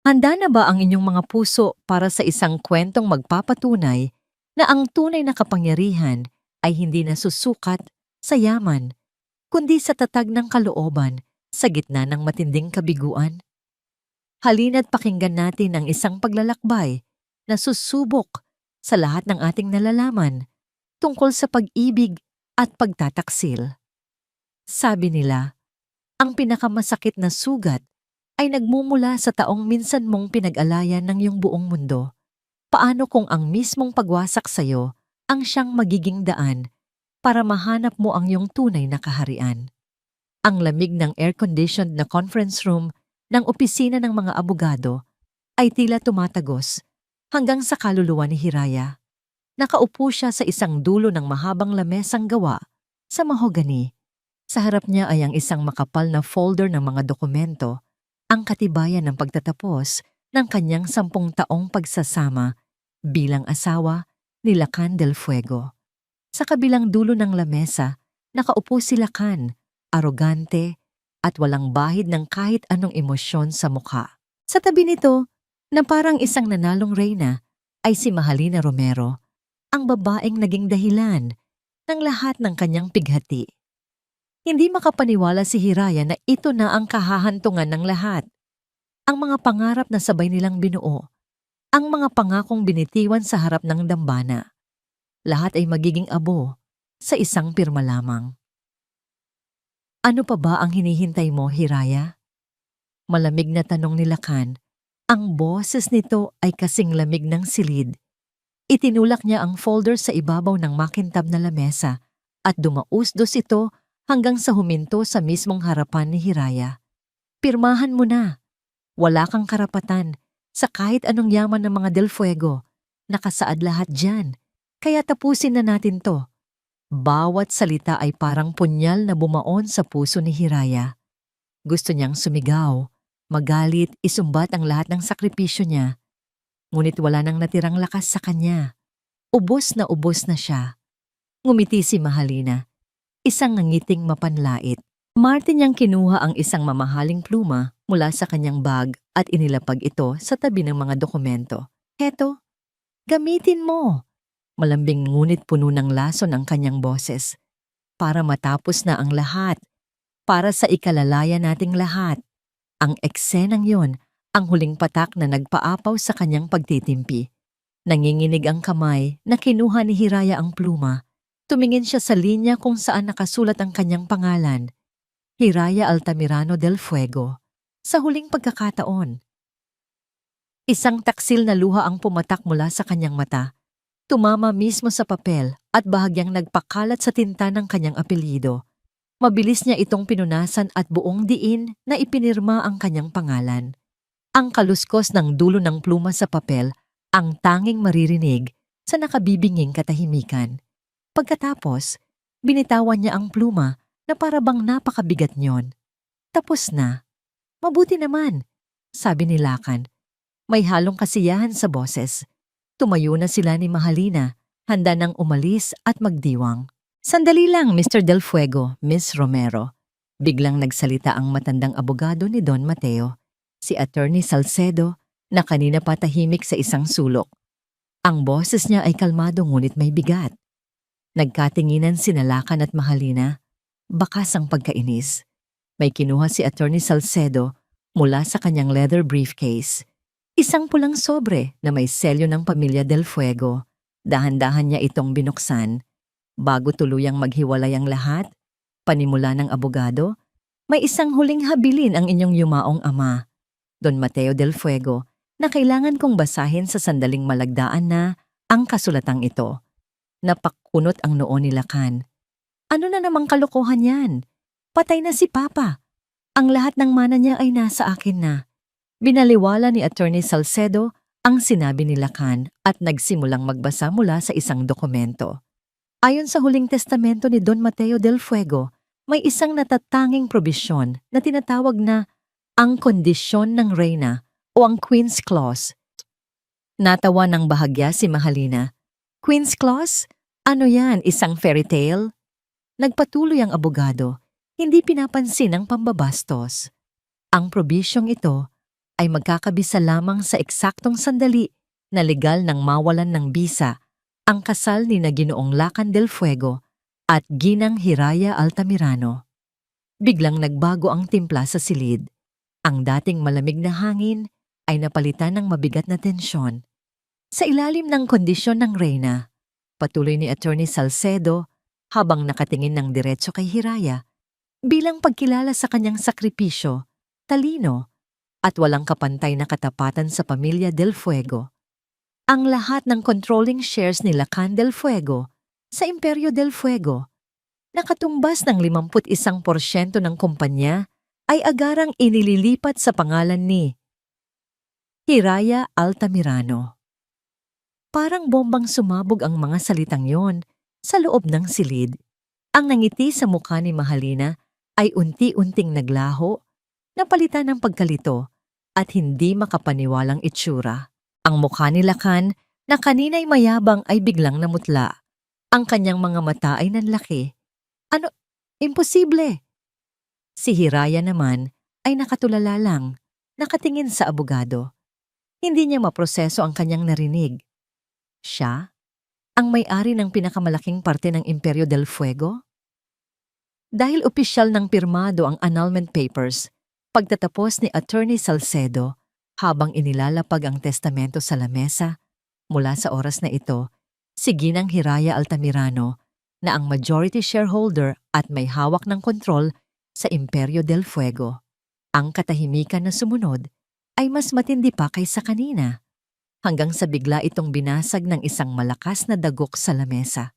Handa na ba ang inyong mga puso para sa isang kwentong magpapatunay na ang tunay na kapangyarihan ay hindi nasusukat sa yaman, kundi sa tatag ng kalooban sa gitna ng matinding kabiguan? Halina't pakinggan natin ang isang paglalakbay na susubok sa lahat ng ating nalalaman tungkol sa pag-ibig at pagtataksil. Sabi nila, ang pinakamasakit na sugat ay nagmumula sa taong minsan mong pinag-alayan ng iyong buong mundo. Paano kung ang mismong pagwasak sa'yo ang siyang magiging daan para mahanap mo ang iyong tunay na kaharian? Ang lamig ng air-conditioned na conference room ng opisina ng mga abogado ay tila tumatagos hanggang sa kaluluwa ni Hiraya. Nakaupo siya sa isang dulo ng mahabang lamesang gawa sa mahogani. Sa harap niya ay ang isang makapal na folder ng mga dokumento, ang katibayan ng pagtatapos ng kanyang 10 taong pagsasama bilang asawa ni Lacan del Fuego. Sa kabilang dulo ng lamesa, nakaupo si Lacan, arogante at walang bahid ng kahit anong emosyon sa mukha. Sa tabi nito, na parang isang nanalong reyna, ay si Mahalina Romero, ang babaeng naging dahilan ng lahat ng kanyang pighati. Hindi makapaniwala si Hiraya na ito na ang kahahantungan ng lahat. Ang mga pangarap na sabay nilang binuo, ang mga pangakong binitiwan sa harap ng dambana, lahat ay magiging abo sa isang pirma lamang. Ano pa ba ang hinihintay mo, Hiraya? Malamig na tanong ni Lacan. Ang boses nito ay kasing lamig ng silid. Itinulak niya ang folder sa ibabaw ng makintab na lamesa at dumausdos ito hanggang sa huminto sa mismong harapan ni Hiraya. Pirmahan mo na. Wala kang karapatan sa kahit anong yaman ng mga Del Fuego. Nakasaad lahat dyan. Kaya tapusin na natin to. Bawat salita ay parang punyal na bumaon sa puso ni Hiraya. Gusto niyang sumigaw, magalit, isumbat ang lahat ng sakripisyo niya. Ngunit wala nang natirang lakas sa kanya. Ubos na siya. Ngumiti si Mahalina, isang ngangiting mapanlait. Martin niyang kinuha ang isang mamahaling pluma mula sa kanyang bag at inilapag ito sa tabi ng mga dokumento. Heto, gamitin mo. Malambing ngunit puno ng lason ang kanyang boses. Para matapos na ang lahat. Para sa ikalalaya nating lahat. Ang eksenang yon, ang huling patak na nagpaapaw sa kanyang pagtitimpi. Nanginginig ang kamay na kinuha ni Hiraya ang pluma. Tumingin siya sa linya kung saan nakasulat ang kanyang pangalan. Hiraya Altamirano del Fuego. Sa huling pagkakataon. Isang taksil na luha ang pumatak mula sa kanyang mata. Tumama mismo sa papel at bahagyang nagpakalat sa tinta ng kanyang apelyido. Mabilis niya itong pinunasan at buong diin na ipinirma ang kanyang pangalan. Ang kaluskos ng dulo ng pluma sa papel ang tanging maririnig sa nakabibinging katahimikan. Pagkatapos, binitawan niya ang pluma na para bang napakabigat niyon. Tapos na. Mabuti naman, sabi ni Lacan. May halong kasiyahan sa boses. Tumayo na sila ni Mahalina, handa nang umalis at magdiwang. Sandali lang, Mr. Del Fuego, Miss Romero. Biglang nagsalita ang matandang abogado ni Don Mateo, si Attorney Salcedo, na kanina pa tahimik sa isang sulok. Ang boses niya ay kalmado ngunit may bigat. Nagkatinginan sina Lacan at Mahalina, bakas ang pagkainis. May kinuha si Attorney Salcedo mula sa kanyang leather briefcase. Isang pulang sobre na may selyo ng pamilya Del Fuego. Dahan-dahan niya itong binuksan. Bago tuluyang maghiwalay ang lahat, panimula ng abogado, may isang huling habilin ang inyong yumaong ama, Don Mateo del Fuego, na kailangan kong basahin sa sandaling malagdaan na ang kasulatang ito. Napakunot ang noo ni Lacan. Ano na namang kalokohan yan? Patay na si Papa. Ang lahat ng mana niya ay nasa akin na. Binaliwala ni Attorney Salcedo ang sinabi ni Lacan at nagsimulang magbasa mula sa isang dokumento. Ayon sa huling testamento ni Don Mateo del Fuego, may isang natatanging probisyon na tinatawag na ang kondisyon ng reyna o ang Queen's Clause. Natawa ng bahagya si Mahalina. Queen's Clause? Ano yan, isang fairy tale? Nagpatuloy ang abogado, hindi pinapansin ang pambabastos. Ang probisyong ito ay magkakabisa lamang sa eksaktong sandali na legal nang mawalan ng bisa ang kasal ni na Ginoong Lacan del Fuego at Ginang Hiraya Altamirano. Biglang nagbago ang timpla sa silid. Ang dating malamig na hangin ay napalitan ng mabigat na tensyon. Sa ilalim ng kondisyon ng reyna, patuloy ni Attorney Salcedo habang nakatingin ng diretso kay Hiraya, bilang pagkilala sa kanyang sakripisyo, talino, at walang kapantay na katapatan sa pamilya Del Fuego. Ang lahat ng controlling shares ni Lacan del Fuego sa Imperyo del Fuego, nakatumbas ng 51% ng kumpanya, ay agarang inililipat sa pangalan ni Hiraya Altamirano. Parang bombang sumabog ang mga salitang yon sa loob ng silid. Ang nangiti sa mukha ni Mahalina ay unti-unting naglaho, napalitan ng pagkalito at hindi makapaniwalang itsura. Ang mukha ni Lacan na kanina'y mayabang ay biglang namutla. Ang kanyang mga mata ay nanlaki. Ano? Imposible! Si Hiraya naman ay nakatulala lang, nakatingin sa abogado. Hindi niya maproseso ang kanyang narinig. Siya? Ang may-ari ng pinakamalaking parte ng Imperyo del Fuego? Dahil opisyal ng pirmado ang annulment papers, pagtatapos ni Attorney Salcedo, habang inilalapag ang testamento sa lamesa, mula sa oras na ito, si Ginang Hiraya Altamirano, na ang majority shareholder at may hawak ng kontrol sa Imperyo del Fuego. Ang katahimikan na sumunod ay mas matindi pa kaysa kanina, hanggang sa bigla itong binasag ng isang malakas na dagok sa lamesa.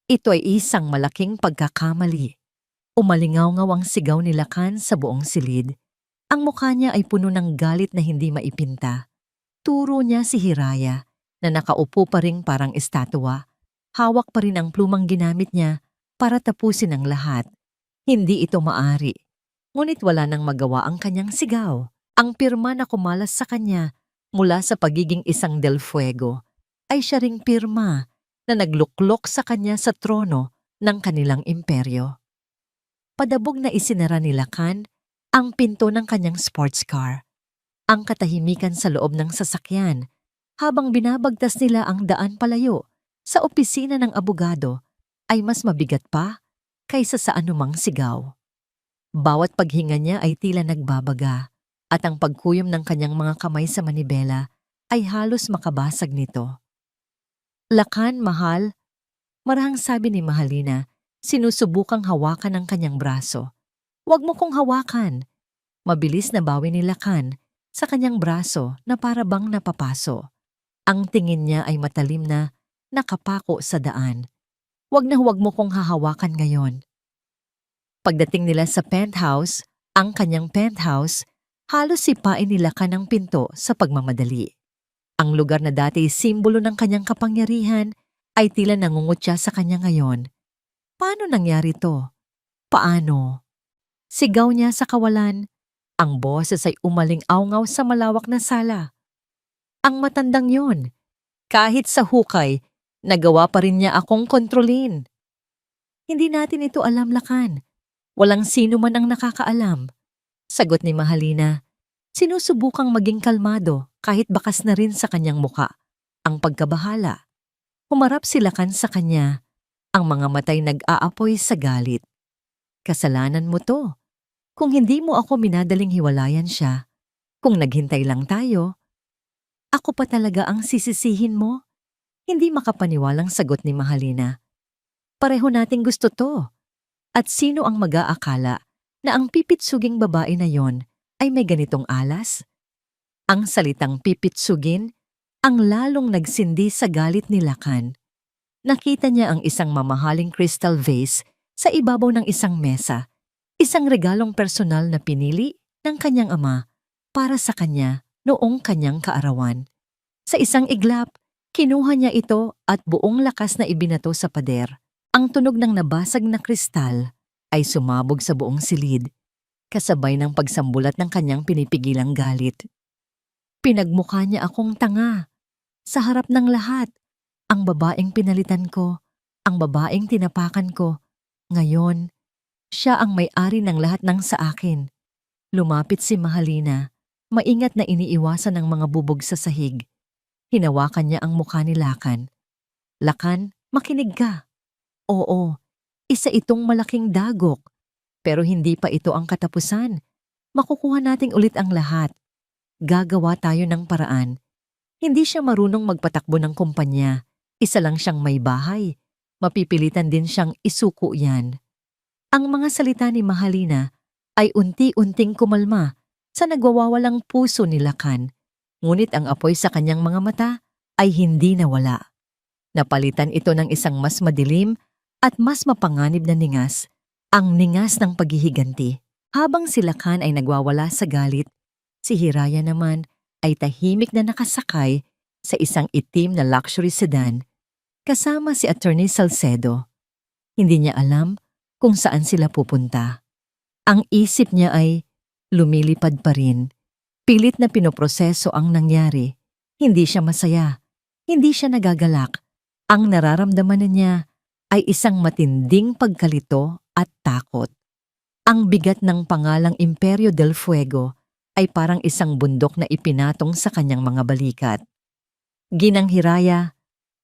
Ito ay isang malaking pagkakamali. Umalingaw-ngaw ang sigaw ni Lacan sa buong silid. Ang mukha niya ay puno ng galit na hindi maipinta. Turo niya si Hiraya na nakaupo pa ring parang estatwa. Hawak pa rin ang plumang ginamit niya para tapusin ang lahat. Hindi ito maari. Ngunit wala nang magawa ang kanyang sigaw. Ang pirma na kumalas sa kanya mula sa pagiging isang Del Fuego ay siya ring pirma na nagluklok sa kanya sa trono ng kanilang imperyo. Padabog na isinara ni Lacan ang pinto ng kanyang sports car. Ang katahimikan sa loob ng sasakyan habang binabagtas nila ang daan palayo sa opisina ng abogado ay mas mabigat pa kaysa sa anumang sigaw. Bawat paghinga niya ay tila nagbabaga at ang pagkuyom ng kanyang mga kamay sa manibela ay halos makabasag nito. Lacan, mahal, marahang sabi ni Mahalina, sinusubukang hawakan ang kanyang braso. Huwag mo kong hawakan. Mabilis na bawi ni Lacan sa kanyang braso na para bang napapaso. Ang tingin niya ay matalim na nakapako sa daan. Huwag mo kong hahawakan ngayon. Pagdating nila sa penthouse, ang kanyang penthouse, halos sipain ni Lacan ang pinto sa pagmamadali. Ang lugar na dati simbolo ng kanyang kapangyarihan ay tila nangungutya sa kanya ngayon. Paano nangyari to? Paano? Sigaw niya sa kawalan. Ang boses ay umaling-awngaw sa malawak na sala. Ang matandang yon, kahit sa hukay, nagawa pa rin niya akong kontrolin. Hindi natin ito alam, Lacan. Walang sino man ang nakakaalam. Sagot ni Mahalina. Sinusubukang maging kalmado kahit bakas na rin sa kanyang muka ang pagkabahala. Humarap si Lacan sa kanya. Ang mga matay nag-aapoy sa galit. Kasalanan mo to. Kung hindi mo ako minadaling hiwalayan siya, kung naghintay lang tayo, ako pa talaga ang sisisihin mo? Hindi makapaniwalang sagot ni Mahalina. Pareho nating gusto to. At sino ang mag-aakala na ang pipitsuging babae na yon ay may ganitong alas? Ang salitang pipitsugin ang lalong nagsindi sa galit ni Lacan. Nakita niya ang isang mamahaling crystal vase sa ibabaw ng isang mesa, isang regalong personal na pinili ng kanyang ama para sa kanya noong kanyang kaarawan. Sa isang iglap, kinuha niya ito at buong lakas na ibinato sa pader. Ang tunog ng nabasag na kristal ay sumabog sa buong silid, kasabay ng pagsambulat ng kanyang pinipigilang galit. Pinagmukha niya akong tanga. Sa harap ng lahat, ang babaeng pinalitan ko, ang babaeng tinapakan ko. Ngayon, siya ang may-ari ng lahat ng sa akin. Lumapit si Mahalina Maingat na iniiwasan ng mga bubog sa sahig. Hinawakan niya ang mukha ni Lakan. Lakan, makinig ka. Oo, isa itong malaking dagok. Pero hindi pa ito ang katapusan. Makukuha nating ulit ang lahat. Gagawa tayo ng paraan. Hindi siya marunong magpatakbo ng kumpanya. Isa lang siyang may bahay. Mapipilitan din siyang isuko yan. Ang mga salita ni Mahalina ay unti-unting kumalma sa nagwawawalang puso ni Lakan. Ngunit ang apoy sa kanyang mga mata ay hindi nawala. Napalitan ito ng isang mas madilim at mas mapanganib na ningas, ang ningas ng paghihiganti. Habang si Lakan ay nagwawala sa galit, si Hiraya naman ay tahimik na nakasakay sa isang itim na luxury sedan kasama si Attorney Salcedo. Hindi niya alam kung saan sila pupunta. Ang isip niya ay lumilipad pa rin. Pilit na pinoproseso ang nangyari. Hindi siya masaya. Hindi siya nagagalak. Ang nararamdaman niya ay isang matinding pagkalito at takot. Ang bigat ng pangalang Imperyo del Fuego ay parang isang bundok na ipinatong sa kanyang mga balikat. Ginang Hiraya,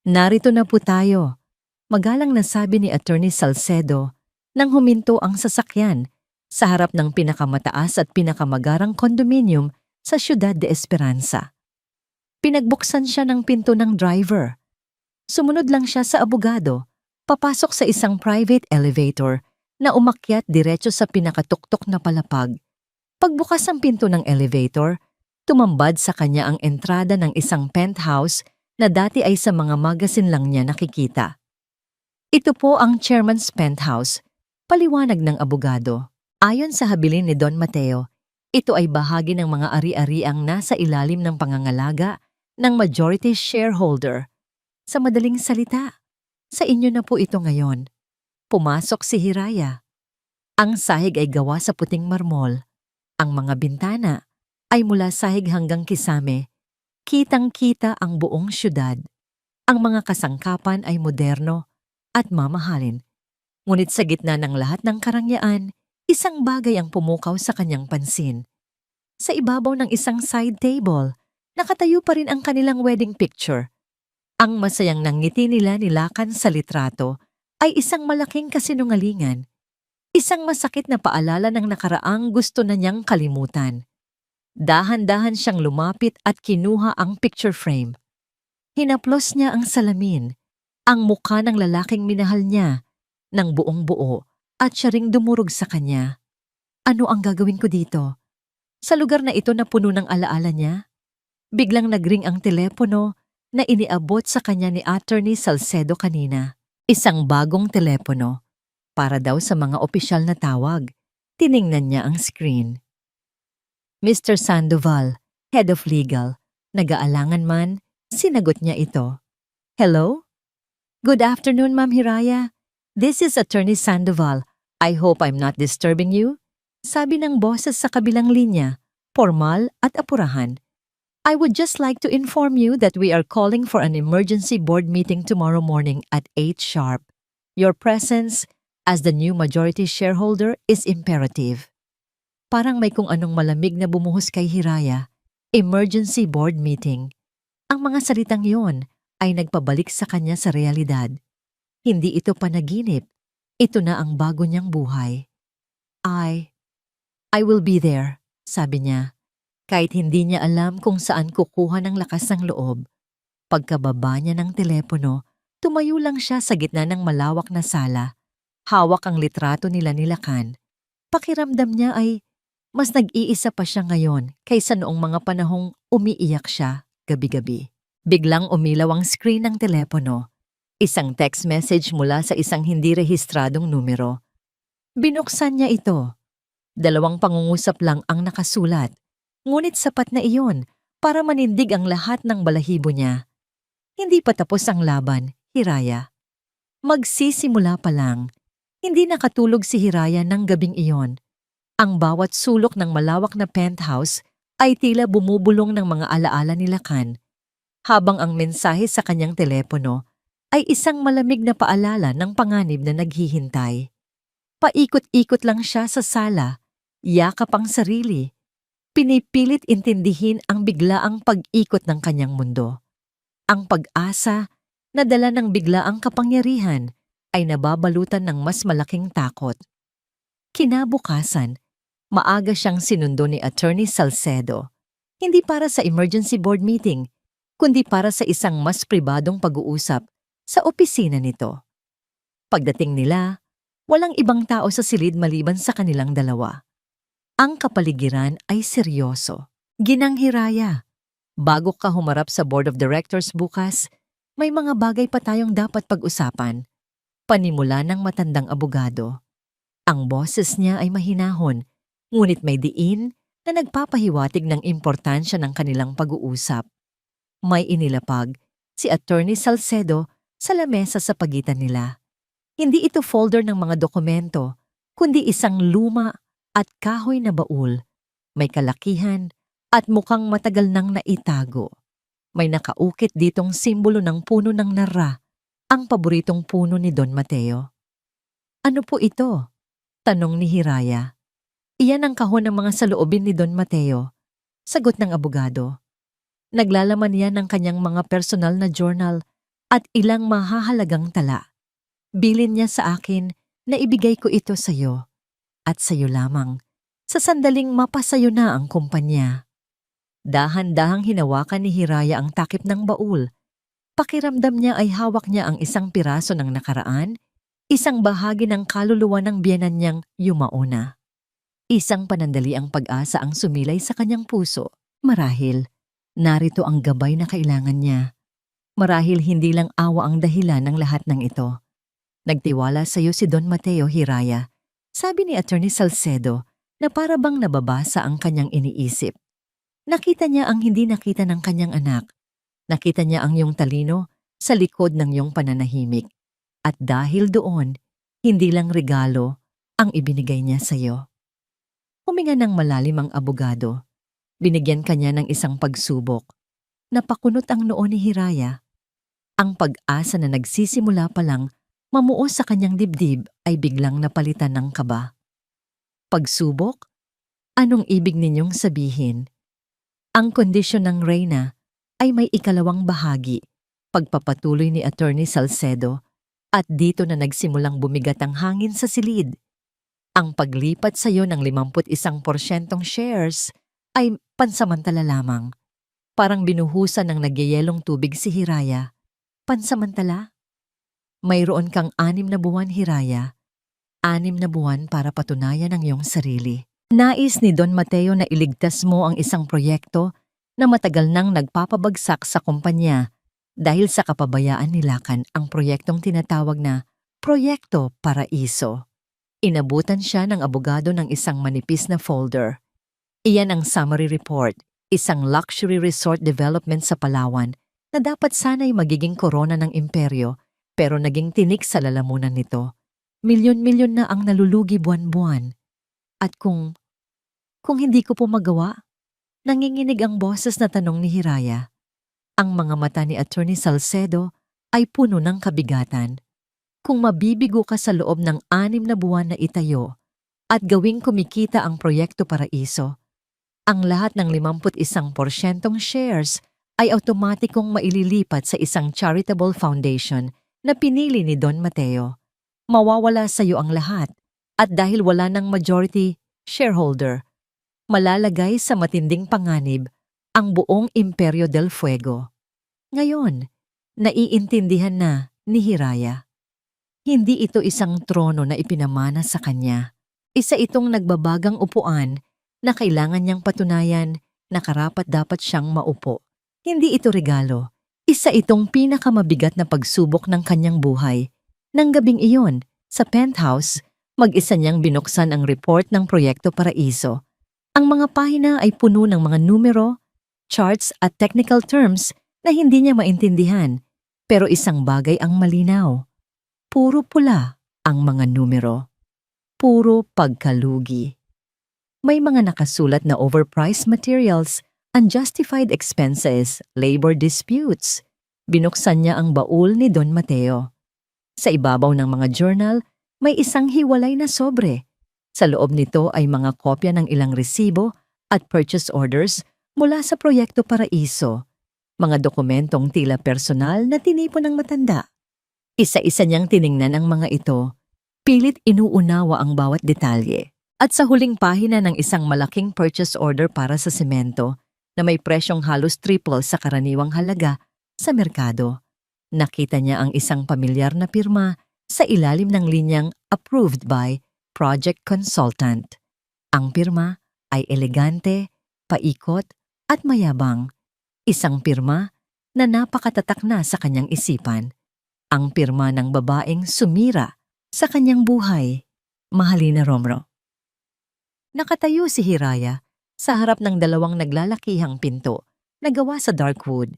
narito na po tayo. Magalang na sabi ni Attorney Salcedo nang huminto ang sasakyan sa harap ng pinakamataas at pinakamagarang kondominium sa Ciudad de Esperanza. Pinagbuksan siya ng pinto ng driver. Sumunod lang siya sa abogado, papasok sa isang private elevator na umakyat diretso sa pinakatuktok na palapag. Pagbukas ng pinto ng elevator, tumambad sa kanya ang entrada ng isang penthouse na dati ay sa mga magazine lang niya nakikita. Ito po ang chairman's penthouse, paliwanag ng abogado. Ayon sa habilin ni Don Mateo, ito ay bahagi ng mga ari-ariang nasa ilalim ng pangangalaga ng majority shareholder. Sa madaling salita, sa inyo na po ito ngayon. Pumasok si Hiraya. Ang sahig ay gawa sa puting marmol. Ang mga bintana ay mula sahig hanggang kisame. Kitang-kita ang buong syudad. Ang mga kasangkapan ay moderno at mamahalin. Ngunit sa gitna ng lahat ng karangyaan, isang bagay ang pumukaw sa kanyang pansin. Sa ibabaw ng isang side table, nakatayo pa rin ang kanilang wedding picture. Ang masayang nanngiti nila ni Lakan sa litrato ay isang malaking kasinungalingan. Isang masakit na paalala ng nakaraang gusto na niyang kalimutan. Dahan-dahan siyang lumapit at kinuha ang picture frame. Hinaplos niya ang salamin, ang mukha ng lalaking minahal niya, ng buong buo at siya ring dumurog sa kanya. Ano ang gagawin ko dito? Sa lugar na ito na puno ng alaala niya? Biglang nagring ang telepono na iniabot sa kanya ni Attorney Salcedo kanina. Isang bagong telepono. Para daw sa mga opisyal na tawag. Tiningnan niya ang screen. Mr. Sandoval, Head of Legal. Nag-aalangan man, sinagot niya ito. Hello? Good afternoon, Ma'am Hiraya. This is Attorney Sandoval. I hope I'm not disturbing you. Sabi ng boses sa kabilang linya, formal at apurahan. I would just like to inform you that we are calling for an emergency board meeting tomorrow morning at 8 sharp. Your presence, as the new majority shareholder, is imperative. Parang may kung anong malamig na bumuhos kay Hiraya. Emergency board meeting. Ang mga salitang yon ay nagpabalik sa kanya sa realidad. Hindi ito panaginip. Ito na ang bago niyang buhay. I will be there, sabi niya. Kahit hindi niya alam kung saan kukuha ng lakas ng loob. Pagkababa niya ng telepono, tumayo lang siya sa gitna ng malawak na sala. Hawak ang litrato nila ni Lakan. Pakiramdam niya ay mas nag-iisa pa siya ngayon kaysa noong mga panahong umiiyak siya gabi-gabi. Biglang umilaw ang screen ng telepono. Isang text message mula sa isang hindi rehistradong numero. Binuksan niya ito. 2 pangungusap lang ang nakasulat. Ngunit sapat na iyon para manindig ang lahat ng balahibo niya. Hindi pa tapos ang laban, Hiraya. Magsisimula pa lang. Hindi nakatulog si Hiraya ng gabing iyon. Ang bawat sulok ng malawak na penthouse ay tila bumubulong ng mga alaala ni Lakan, habang ang mensahe sa kanyang telepono ay isang malamig na paalala ng panganib na naghihintay. Paikot-ikot lang siya sa sala, yakap ang sarili. Pinipilit intindihin ang biglaang pag-ikot ng kanyang mundo. Ang pag-asa na dala ng biglaang kapangyarihan ay nababalutan ng mas malaking takot. Kinabukasan, maaga siyang sinundo ni Attorney Salcedo, hindi para sa emergency board meeting, kundi para sa isang mas pribadong pag-uusap sa opisina nito. Pagdating nila, walang ibang tao sa silid maliban sa kanilang dalawa. Ang kapaligiran ay seryoso. Ginanghiraya. Bago ka humarap sa board of directors bukas, may mga bagay pa tayong dapat pag-usapan. Panimula ng matandang abogado. Ang boses niya ay mahinahon, ngunit may diin na nagpapahiwatig ng importansya ng kanilang pag-uusap. May inilapag si Attorney Salcedo sa lamesa sa pagitan nila. Hindi ito folder ng mga dokumento, kundi isang luma at kahoy na baul. May kalakihan at mukhang matagal nang naitago. May nakaukit ditong simbolo ng puno ng nara, ang paboritong puno ni Don Mateo. Ano po ito? Tanong ni Hiraya. Iyan ang kahon ng mga saloobin ni Don Mateo. Sagot ng abogado. Naglalaman yan ng kanyang mga personal na journal at ilang mahahalagang tala. Bilin niya sa akin na ibigay ko ito sa iyo at sa iyo lamang, sa sandaling mapasayo na ang kumpanya. Dahan-dahang hinawakan ni Hiraya ang takip ng baul. Pakiramdam niya ay hawak niya ang isang piraso ng nakaraan, isang bahagi ng kaluluwa ng biyenan niyang yumauna. Isang panandaliang pag-asa ang sumilay sa kanyang puso. Marahil, narito ang gabay na kailangan niya. Marahil hindi lang awa ang dahilan ng lahat ng ito. Nagtiwala sa iyo si Don Mateo, Hiraya, sabi ni Attorney Salcedo na para bang nababasa ang kanyang iniisip. Nakita niya ang hindi nakita ng kanyang anak. Nakita niya ang iyong talino sa likod ng iyong pananahimik. At dahil doon, hindi lang regalo ang ibinigay niya sa iyo. Huminga ng malalim ang abogado. Binigyan kanya ng isang pagsubok. Napakunot ang noo ni Hiraya. Ang pag-asa na nagsisimula pa lang mamuo sa kanyang dibdib ay biglang napalitan ng kaba. Pagsubok? Anong ibig ninyong sabihin? Ang kondisyon ng Reyna ay may ikalawang bahagi, pagpapatuloy ni Attorney Salcedo, at dito na nagsimulang bumigat ang hangin sa silid. Ang paglipat sa iyo ng 51% shares ay pansamantala lamang. Parang binuhusan ng nagyayelong tubig si Hiraya. Pansamantala? Mayroon kang 6 na buwan, Hiraya. 6 na buwan para patunayan ang iyong sarili. Nais ni Don Mateo na iligtas mo ang isang proyekto na matagal nang nagpapabagsak sa kumpanya dahil sa kapabayaan nilakan ang proyektong tinatawag na Proyekto Paraiso. Inabutan siya ng abogado ng isang manipis na folder. Iyan ang summary report, isang luxury resort development sa Palawan na dapat sana'y magiging korona ng imperyo pero naging tinik sa lalamunan nito. Milyon-milyon na ang nalulugi buwan-buwan. At kung hindi ko po magawa, nanginginig ang boses na tanong ni Hiraya. Ang mga mata ni Attorney Salcedo ay puno ng kabigatan. Kung mabibigo ka sa loob ng 6 na buwan na itayo at gawing kumikita ang Proyekto Paraiso, ang lahat ng 51% shares ay automatikong maililipat sa isang charitable foundation na pinili ni Don Mateo. Mawawala sa iyo ang lahat at dahil wala ng majority shareholder, malalagay sa matinding panganib ang buong Imperyo del Fuego. Ngayon, naiintindihan na ni Hiraya. Hindi ito isang trono na ipinamana sa kanya. Isa itong nagbabagang upuan na kailangan niyang patunayan na karapat-dapat siyang maupo. Hindi ito regalo. Isa itong pinakamabigat na pagsubok ng kanyang buhay. Nang gabing iyon, sa penthouse, mag-isa niyang binuksan ang report ng Proyekto Paraiso. Ang mga pahina ay puno ng mga numero, charts at technical terms na hindi niya maintindihan, pero isang bagay ang malinaw. Puro pula ang mga numero. Puro pagkalugi. May mga nakasulat na overpriced materials, unjustified expenses, labor disputes. Binuksan niya ang baul ni Don Mateo. Sa ibabaw ng mga journal, may isang hiwalay na sobre. Sa loob nito ay mga kopya ng ilang resibo at purchase orders mula sa Proyekto Paraiso, mga dokumentong tila personal na tinipon ng matanda. Isa-isa niyang tiningnan ang mga ito, pilit inuunawa ang bawat detalye. At sa huling pahina ng isang malaking purchase order para sa semento na may presyong halos triple sa karaniwang halaga sa merkado, nakita niya ang isang pamilyar na pirma sa ilalim ng linyang approved by project consultant. Ang pirma ay elegante, paikot at mayabang. Isang pirma na napakatatak na sa kanyang isipan. Ang pirma ng babaeng sumira sa kanyang buhay, Mahalina Romero. Nakatayo si Hiraya sa harap ng dalawang naglalakihang pinto na gawa sa dark wood.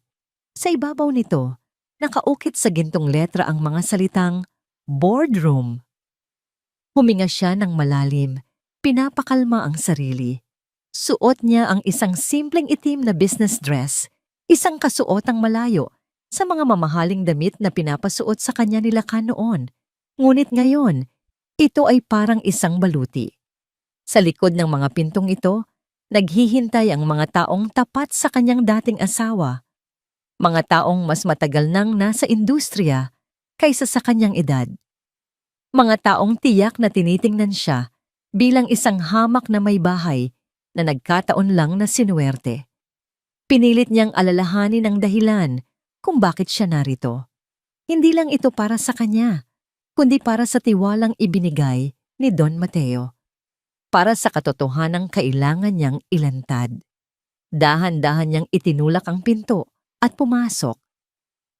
Sa ibabaw nito, nakaukit sa gintong letra ang mga salitang boardroom. Huminga siya ng malalim, pinapakalma ang sarili. Suot niya ang isang simpleng itim na business dress, isang kasuotang malayo sa mga mamahaling damit na pinapasuot sa kanya nila noon. Ngunit ngayon, ito ay parang isang baluti. Sa likod ng mga pintong ito, naghihintay ang mga taong tapat sa kanyang dating asawa. Mga taong mas matagal nang nasa industriya kaysa sa kanyang edad. Mga taong tiyak na tinitingnan siya bilang isang hamak na may bahay na nagkataon lang na sinuwerte. Pinilit niyang alalahanin ang dahilan kung bakit siya narito. Hindi lang ito para sa kanya, kundi para sa tiwalang ibinigay ni Don Mateo. Para sa katotohanang kailangan niyang ilantad. Dahan-dahan niyang itinulak ang pinto at pumasok.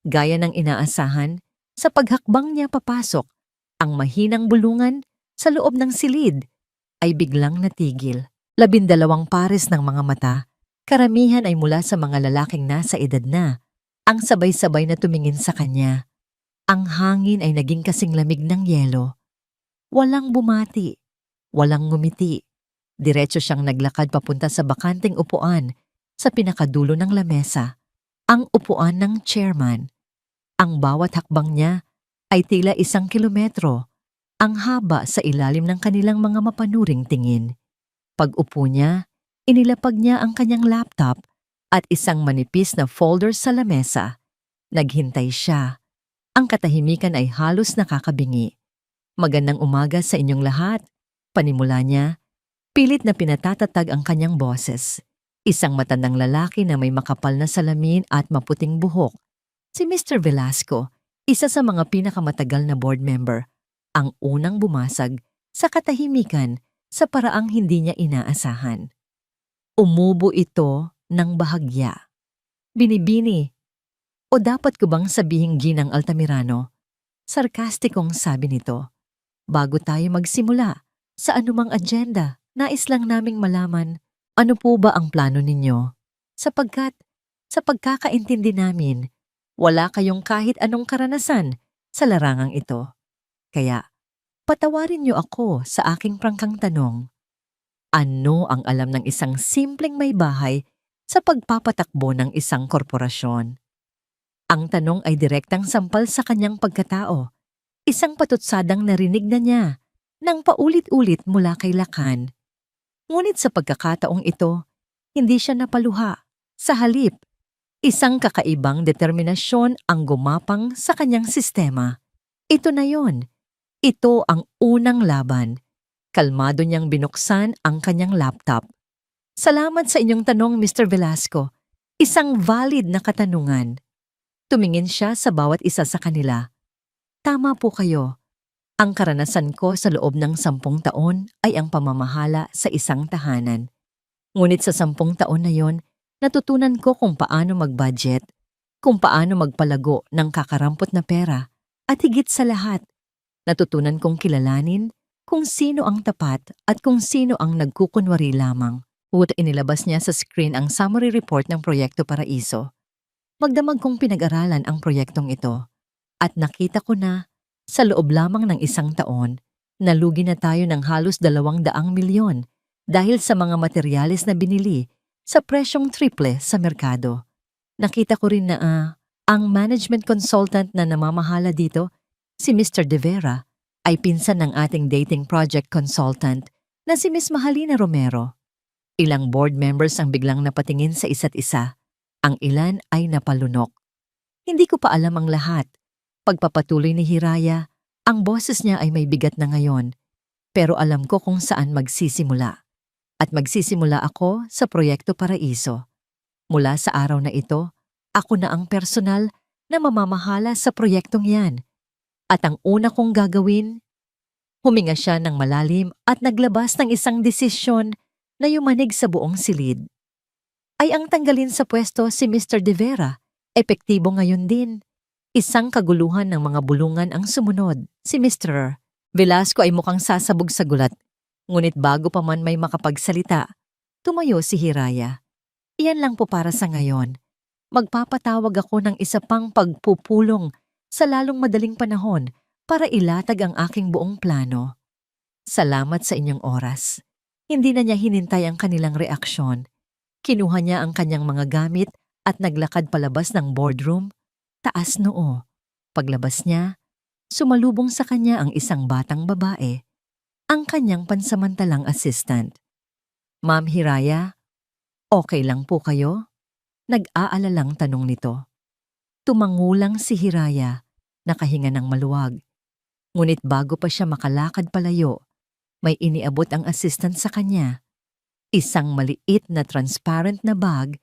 Gaya ng inaasahan, sa paghakbang niya papasok, ang mahinang bulungan sa loob ng silid ay biglang natigil. 12 pares ng mga mata, karamihan ay mula sa mga lalaking nasa edad na, ang sabay-sabay na tumingin sa kanya. Ang hangin ay naging kasing lamig ng yelo. Walang bumati, walang ngumiti. Diretso siyang naglakad papunta sa bakanting upuan sa pinakadulo ng lamesa, ang upuan ng chairman. Ang bawat hakbang niya ay tila 1 kilometro, ang haba sa ilalim ng kanilang mga mapanuring tingin. Pag-upo niya, inilapag niya ang kanyang laptop at isang manipis na folder sa lamesa. Naghintay siya. Ang katahimikan ay halos nakakabingi. Magandang umaga sa inyong lahat, panimula niya. Pilit na pinatatatag ang kanyang boses. Isang matandang lalaki na may makapal na salamin at maputing buhok. Si Mr. Velasco, isa sa mga pinakamatagal na board member, ang unang bumasag sa katahimikan sa paraang hindi niya inaasahan. Umubo ito ng bahagya. Binibini, o dapat ko bang sabihing Ginang Altamirano? Sarkastikong sabi nito. Bago tayo magsimula sa anumang agenda, nais lang naming malaman ano po ba ang plano ninyo? Sapagkat sa pagkakaintindi namin, wala kayong kahit anong karanasan sa larangang ito. Kaya, patawarin niyo ako sa aking prangkang tanong. Ano ang alam ng isang simpleng may bahay sa pagpapatakbo ng isang korporasyon? Ang tanong ay direktang sampal sa kanyang pagkatao. Isang patutsadang narinig na niya nang paulit-ulit mula kay Lacan. Ngunit sa pagkakataong ito, hindi siya napaluha. Sa halip, isang kakaibang determinasyon ang gumapang sa kanyang sistema. Ito na yon. Ito ang unang laban. Kalmado niyang binuksan ang kanyang laptop. Salamat sa inyong tanong, Mr. Velasco. Isang valid na katanungan. Tumingin siya sa bawat isa sa kanila. Tama po kayo. Ang karanasan ko sa loob ng 10 taon ay ang pamamahala sa isang tahanan. Ngunit sa 10 taon na yon, natutunan ko kung paano mag-budget, kung paano magpalago ng kakarampot na pera, at higit sa lahat, natutunan kong kilalanin kung sino ang tapat at kung sino ang nagkukunwari lamang. Inilabas niya sa screen ang summary report ng Proyekto Paraiso. Magdamag kong pinag-aralan ang proyektong ito at nakita ko na sa loob lamang ng 1 taon, nalugi na tayo ng halos 200 milyon dahil sa mga materyales na binili sa presyong triple sa merkado. Nakita ko rin na ang management consultant na namamahala dito, si Mr. De Vera, ay pinsan ng ating dating project consultant na si Miss Mahalina Romero. Ilang board members ang biglang napatingin sa isa't isa. Ang ilan ay napalunok. Hindi ko pa alam ang lahat. Pagpapatuloy ni Hiraya, ang boses niya ay may bigat na ngayon. Pero alam ko kung saan magsisimula. At magsisimula ako sa Proyekto Paraiso. Mula sa araw na ito, ako na ang personal na mamamahala sa proyektong yan. At ang una kong gagawin, huminga siya ng malalim at naglabas ng isang desisyon na yumanig sa buong silid. Ay ang tanggalin sa pwesto si Mr. De Vera. Epektibo ngayon din. Isang kaguluhan ng mga bulungan ang sumunod. Si Mr. Velasco ay mukhang sasabog sa gulat. Ngunit bago pa man may makapagsalita, tumayo si Hiraya. Iyan lang po para sa ngayon. Magpapatawag ako ng isa pang pagpupulong sa lalong madaling panahon para ilatag ang aking buong plano. Salamat sa inyong oras. Hindi na niya hinintay ang kanilang reaksyon. Kinuha niya ang kanyang mga gamit at naglakad palabas ng boardroom, taas noo. Paglabas niya, sumalubong sa kanya ang isang batang babae, ang kanyang pansamantalang assistant. Ma'am Hiraya, okay lang po kayo? Nag-aalalang tanong nito. Tumangulang si Hiraya, nakahinga ng maluwag. Ngunit bago pa siya makalakad palayo, may iniabot ang assistant sa kanya. Isang maliit na transparent na bag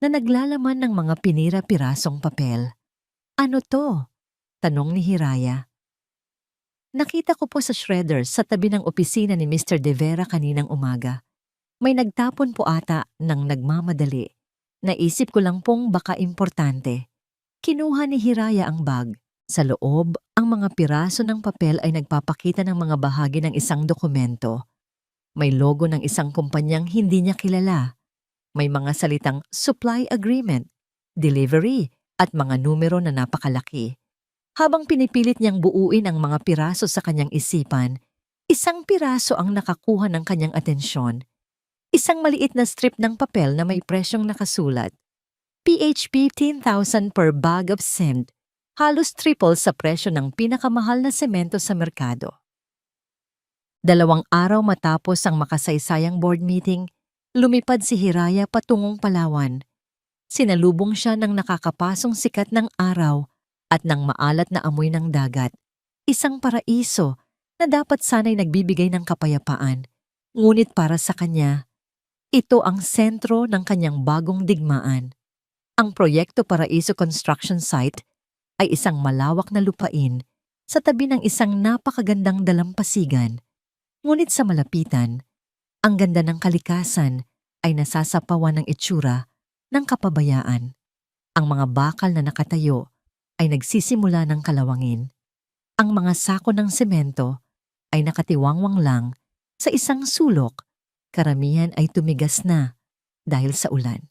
na naglalaman ng mga pinira-pirasong papel. Ano to? Tanong ni Hiraya. Nakita ko po sa shredder sa tabi ng opisina ni Mr. De Vera kaninang umaga. May nagtapon po ata ng nagmamadali. Naisip ko lang pong baka importante. Kinuha ni Hiraya ang bag. Sa loob, ang mga piraso ng papel ay nagpapakita ng mga bahagi ng isang dokumento. May logo ng isang kumpanyang hindi niya kilala. May mga salitang supply agreement, delivery, at mga numero na napakalaki. Habang pinipilit niyang buuin ang mga piraso sa kanyang isipan, isang piraso ang nakakuha ng kanyang atensyon. Isang maliit na strip ng papel na may presyong nakasulat. PHP 10,000 per bag of sand, halos triple sa presyo ng pinakamahal na semento sa merkado. 2 araw matapos ang makasaysayang board meeting, lumipad si Hiraya patungong Palawan. Sinalubong siya ng nakakapasong sikat ng araw at ng maalat na amoy ng dagat. Isang paraiso na dapat sana'y nagbibigay ng kapayapaan. Ngunit para sa kanya, ito ang sentro ng kanyang bagong digmaan. Ang Proyekto Paraiso Construction Site ay isang malawak na lupain sa tabi ng isang napakagandang dalampasigan. Ngunit sa malapitan, ang ganda ng kalikasan ay nasasapawan ng itsura ng kapabayaan. Ang mga bakal na nakatayo ay nagsisimula ng kalawangin. Ang mga sako ng semento ay nakatiwangwang lang sa isang sulok. Karamihan ay tumigas na dahil sa ulan.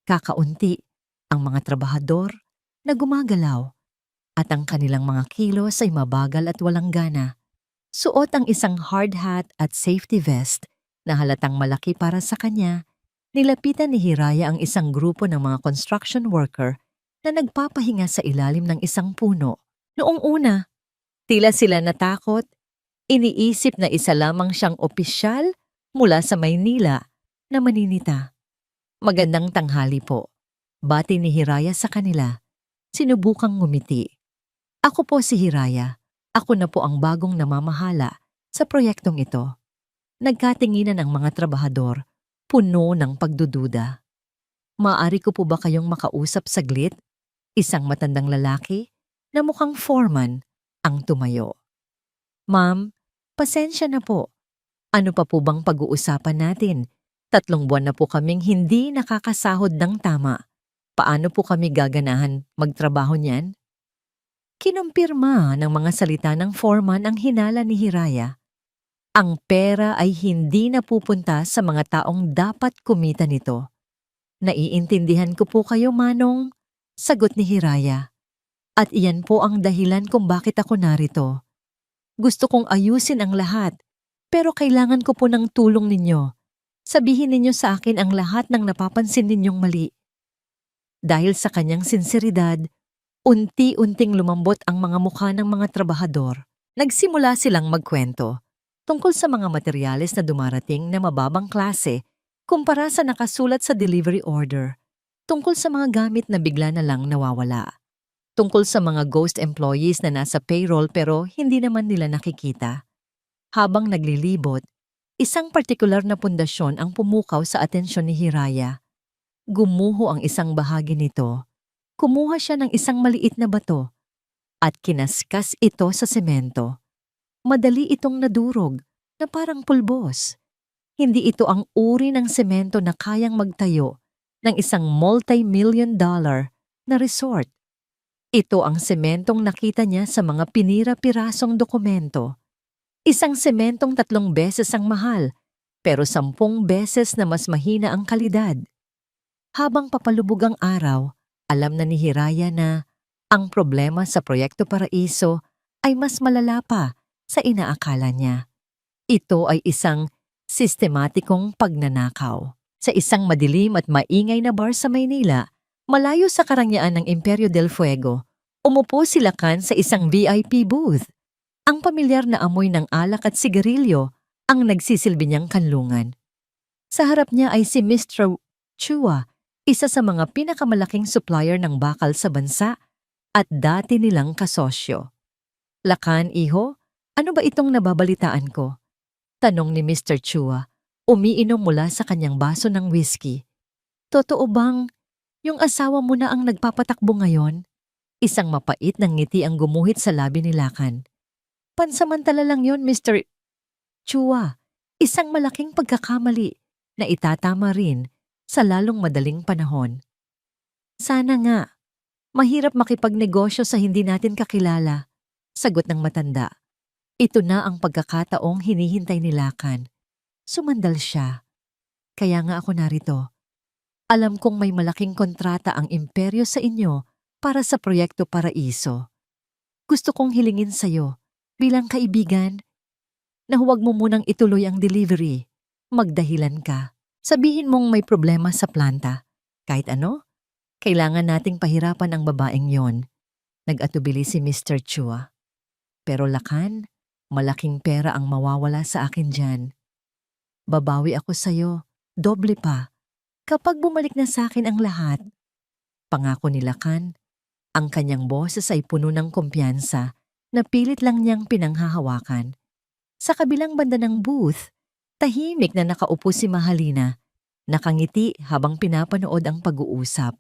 Kakaunti ang mga trabahador na gumagalaw at ang kanilang mga kilos ay mabagal at walang gana. Suot ang isang hard hat at safety vest na halatang malaki para sa kanya. Nilapitan ni Hiraya ang isang grupo ng mga construction worker na nagpapahinga sa ilalim ng isang puno. Noong una, tila sila natakot. Iniisip na isa lamang siyang opisyal mula sa Maynila na maninita. Magandang tanghali po. Bati ni Hiraya sa kanila. Sinubukang ngumiti. Ako po si Hiraya. Ako na po ang bagong namamahala sa proyektong ito. Nagkatinginan ang mga trabahador, puno ng pagdududa. Maaari ko po ba kayong makausap saglit? Isang matandang lalaki na mukhang foreman ang tumayo. Ma'am, pasensya na po. Ano pa po bang pag-uusapan natin? 3 buwan na po kaming hindi nakakasahod ng tama. Paano po kami gaganahan magtrabaho niyan? Kinumpirma ng mga salita ng foreman ang hinala ni Hiraya. Ang pera ay hindi napupunta sa mga taong dapat kumita nito. Naiintindihan ko po kayo, Manong, sagot ni Hiraya. At iyan po ang dahilan kung bakit ako narito. Gusto kong ayusin ang lahat, pero kailangan ko po ng tulong ninyo. Sabihin ninyo sa akin ang lahat ng napapansin ninyong mali. Dahil sa kanyang sinseridad, unti-unting lumambot ang mga mukha ng mga trabahador. Nagsimula silang magkwento tungkol sa mga materyales na dumarating na mababang klase kumpara sa nakasulat sa delivery order, tungkol sa mga gamit na bigla na lang nawawala. Tungkol sa mga ghost employees na nasa payroll pero hindi naman nila nakikita. Habang naglilibot, isang partikular na pundasyon ang pumukaw sa atensyon ni Hiraya. Gumuho ang isang bahagi nito. Kumuha siya ng isang maliit na bato at kinaskas ito sa semento. Madali itong nadurog na parang pulbos. Hindi ito ang uri ng semento na kayang magtayo ng isang multi-million-dollar na resort. Ito ang sementong nakita niya sa mga pinira-pirasong dokumento. Isang sementong 3 beses ang mahal, pero 10 beses na mas mahina ang kalidad. Habang papalubog ang araw, alam na ni Hiraya na ang problema sa Proyekto Paraiso ay mas malala pa sa inaakala niya. Ito ay isang sistematikong pagnanakaw. Sa isang madilim at maingay na bar sa Maynila, malayo sa karangyaan ng Imperio del Fuego, umupo si Lacan sa isang VIP booth. Ang pamilyar na amoy ng alak at sigarilyo ang nagsisilbi niyang kanlungan. Sa harap niya ay si Mr. Chua, isa sa mga pinakamalaking supplier ng bakal sa bansa at dati nilang kasosyo. "Lacan, iho, ano ba itong nababalitaan ko?" tanong ni Mr. Chua, umiinom mula sa kanyang baso ng whiskey. "Totoo bang yung asawa mo na ang nagpapatakbo ngayon?" Isang mapait ng ngiti ang gumuhit sa labi ni Lacan. "Pansamantala lang yon, Mr. Chua. Isang malaking pagkakamali na itatama rin sa lalong madaling panahon." "Sana nga. Mahirap makipagnegosyo sa hindi natin kakilala," sagot ng matanda. Ito na ang pagkakataong hinihintay ni Lacan. Sumandal siya. "Kaya nga ako narito. Alam kong may malaking kontrata ang imperyo sa inyo para sa Proyekto Paraiso. Gusto kong hilingin sa'yo, bilang kaibigan, na huwag mo munang ituloy ang delivery. Magdahilan ka. Sabihin mong may problema sa planta. Kahit ano, kailangan nating pahirapan ang babaeng yon." Nag-atubili si Mr. Chua. "Pero Lacan, malaking pera ang mawawala sa akin dyan. Babawi ako sa'yo, doble pa, kapag bumalik na sa akin ang lahat." Pangako ni Lacan. Ang kanyang boses ay puno ng kumpiyansa na pilit lang niyang pinanghahawakan. Sa kabilang banda ng booth, tahimik na nakaupo si Mahalina, nakangiti habang pinapanood ang pag-uusap.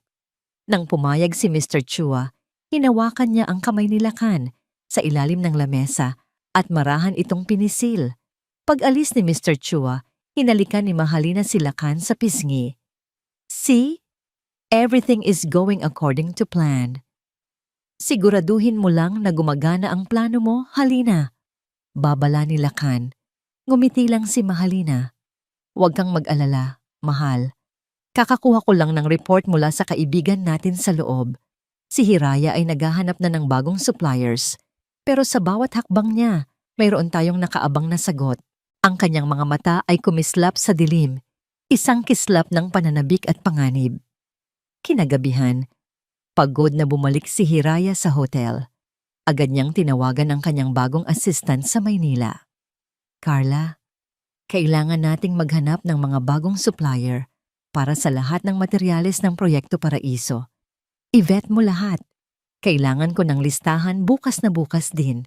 Nang pumayag si Mr. Chua, hinawakan niya ang kamay ni Lacan sa ilalim ng lamesa at marahan itong pinisil. Pag-alis ni Mr. Chua, hinalikan ni Mahalina si Lacan sa pisngi. "See? Everything is going according to plan. Siguraduhin mo lang na gumagana ang plano mo, Halina." Babala ni Lacan. Ngumiti lang si Mahalina. "Huwag kang mag-alala, mahal. Kakakuha ko lang ng report mula sa kaibigan natin sa loob. Si Hiraya ay naghahanap na ng bagong suppliers. Pero sa bawat hakbang niya, mayroon tayong nakaabang na sagot." Ang kanyang mga mata ay kumislap sa dilim, isang kislap ng pananabik at panganib. Kinagabihan, pagod na bumalik si Hiraya sa hotel. Agad niyang tinawagan ang kanyang bagong assistant sa Maynila. "Carla, kailangan nating maghanap ng mga bagong supplier para sa lahat ng materyales ng Proyekto Paraiso. I-vet mo lahat. Kailangan ko ng listahan bukas na bukas din."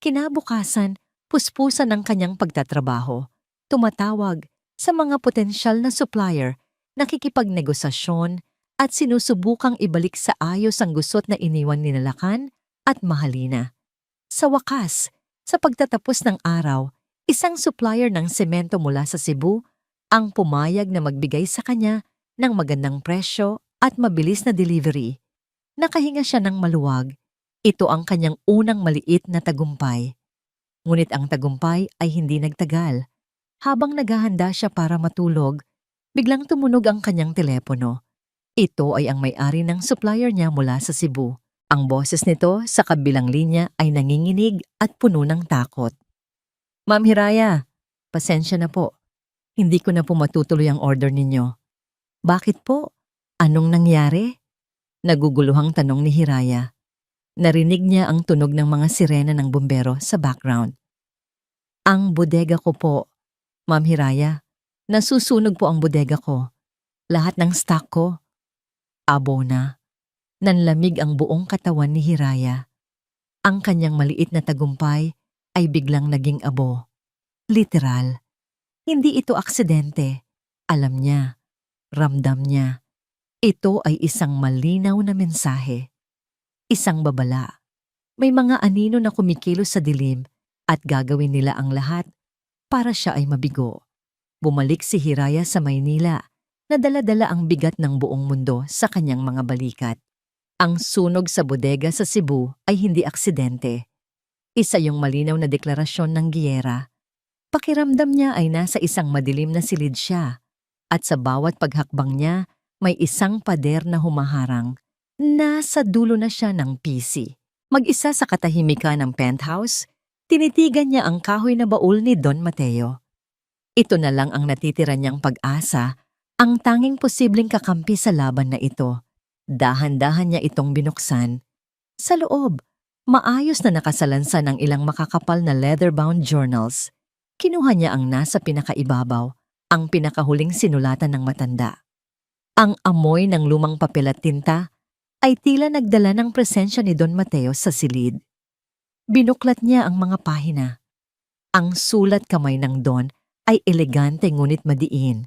Kinabukasan, puspusan ng kanyang pagtatrabaho. Tumatawag sa mga potensyal na supplier, nakikipagnegosasyon at sinusubukang ibalik sa ayos ang gusot na iniwan ni Lacan at Mahalina. Sa wakas, sa pagtatapos ng araw, isang supplier ng semento mula sa Cebu ang pumayag na magbigay sa kanya ng magandang presyo at mabilis na delivery. Nakahinga siya ng maluwag. Ito ang kanyang unang maliit na tagumpay. Ngunit ang tagumpay ay hindi nagtagal. Habang naghahanda siya para matulog, biglang tumunog ang kanyang telepono. Ito ay ang may-ari ng supplier niya mula sa Cebu. Ang boses nito sa kabilang linya ay nanginginig at puno ng takot. "Ma'am Hiraya, pasensya na po. Hindi ko na po matutuloy ang order ninyo." "Bakit po? Anong nangyari?" Naguguluhang tanong ni Hiraya. Narinig niya ang tunog ng mga sirena ng bumbero sa background. "Ang bodega ko po, Ma'am Hiraya. Nasusunog po ang bodega ko. Lahat ng stock ko, abo na. Nanlamig ang buong katawan ni Hiraya. Ang kanyang maliit na tagumpay ay biglang naging abo. Literal. Hindi ito aksidente. Alam niya, ramdam niya. Ito ay isang malinaw na mensahe. Isang babala. May mga anino na kumikilos sa dilim at gagawin nila ang lahat para siya ay mabigo. Bumalik si Hiraya sa Maynila na dala-dala ang bigat ng buong mundo sa kanyang mga balikat. Ang sunog sa bodega sa Cebu ay hindi aksidente. Isa yung malinaw na deklarasyon ng giyera. Pakiramdam niya ay nasa isang madilim na silid siya at sa bawat paghakbang niya may isang pader na humaharang. Nasa dulo na siya ng PC. Mag-isa sa katahimikan ng penthouse, tinitigan niya ang kahoy na baul ni Don Mateo. Ito na lang ang natitira niyang pag-asa, ang tanging posibleng kakampi sa laban na ito. Dahan-dahan niya itong binuksan. Sa loob, maayos na nakasalansan ang ilang makakapal na leather-bound journals. Kinuha niya ang nasa pinakaibabaw, ang pinakahuling sinulatan ng matanda. Ang amoy ng lumang papel at tinta ay tila nagdala ng presensya ni Don Mateo sa silid. Binuklat niya ang mga pahina. Ang sulat kamay ng Don ay elegante ngunit madiin.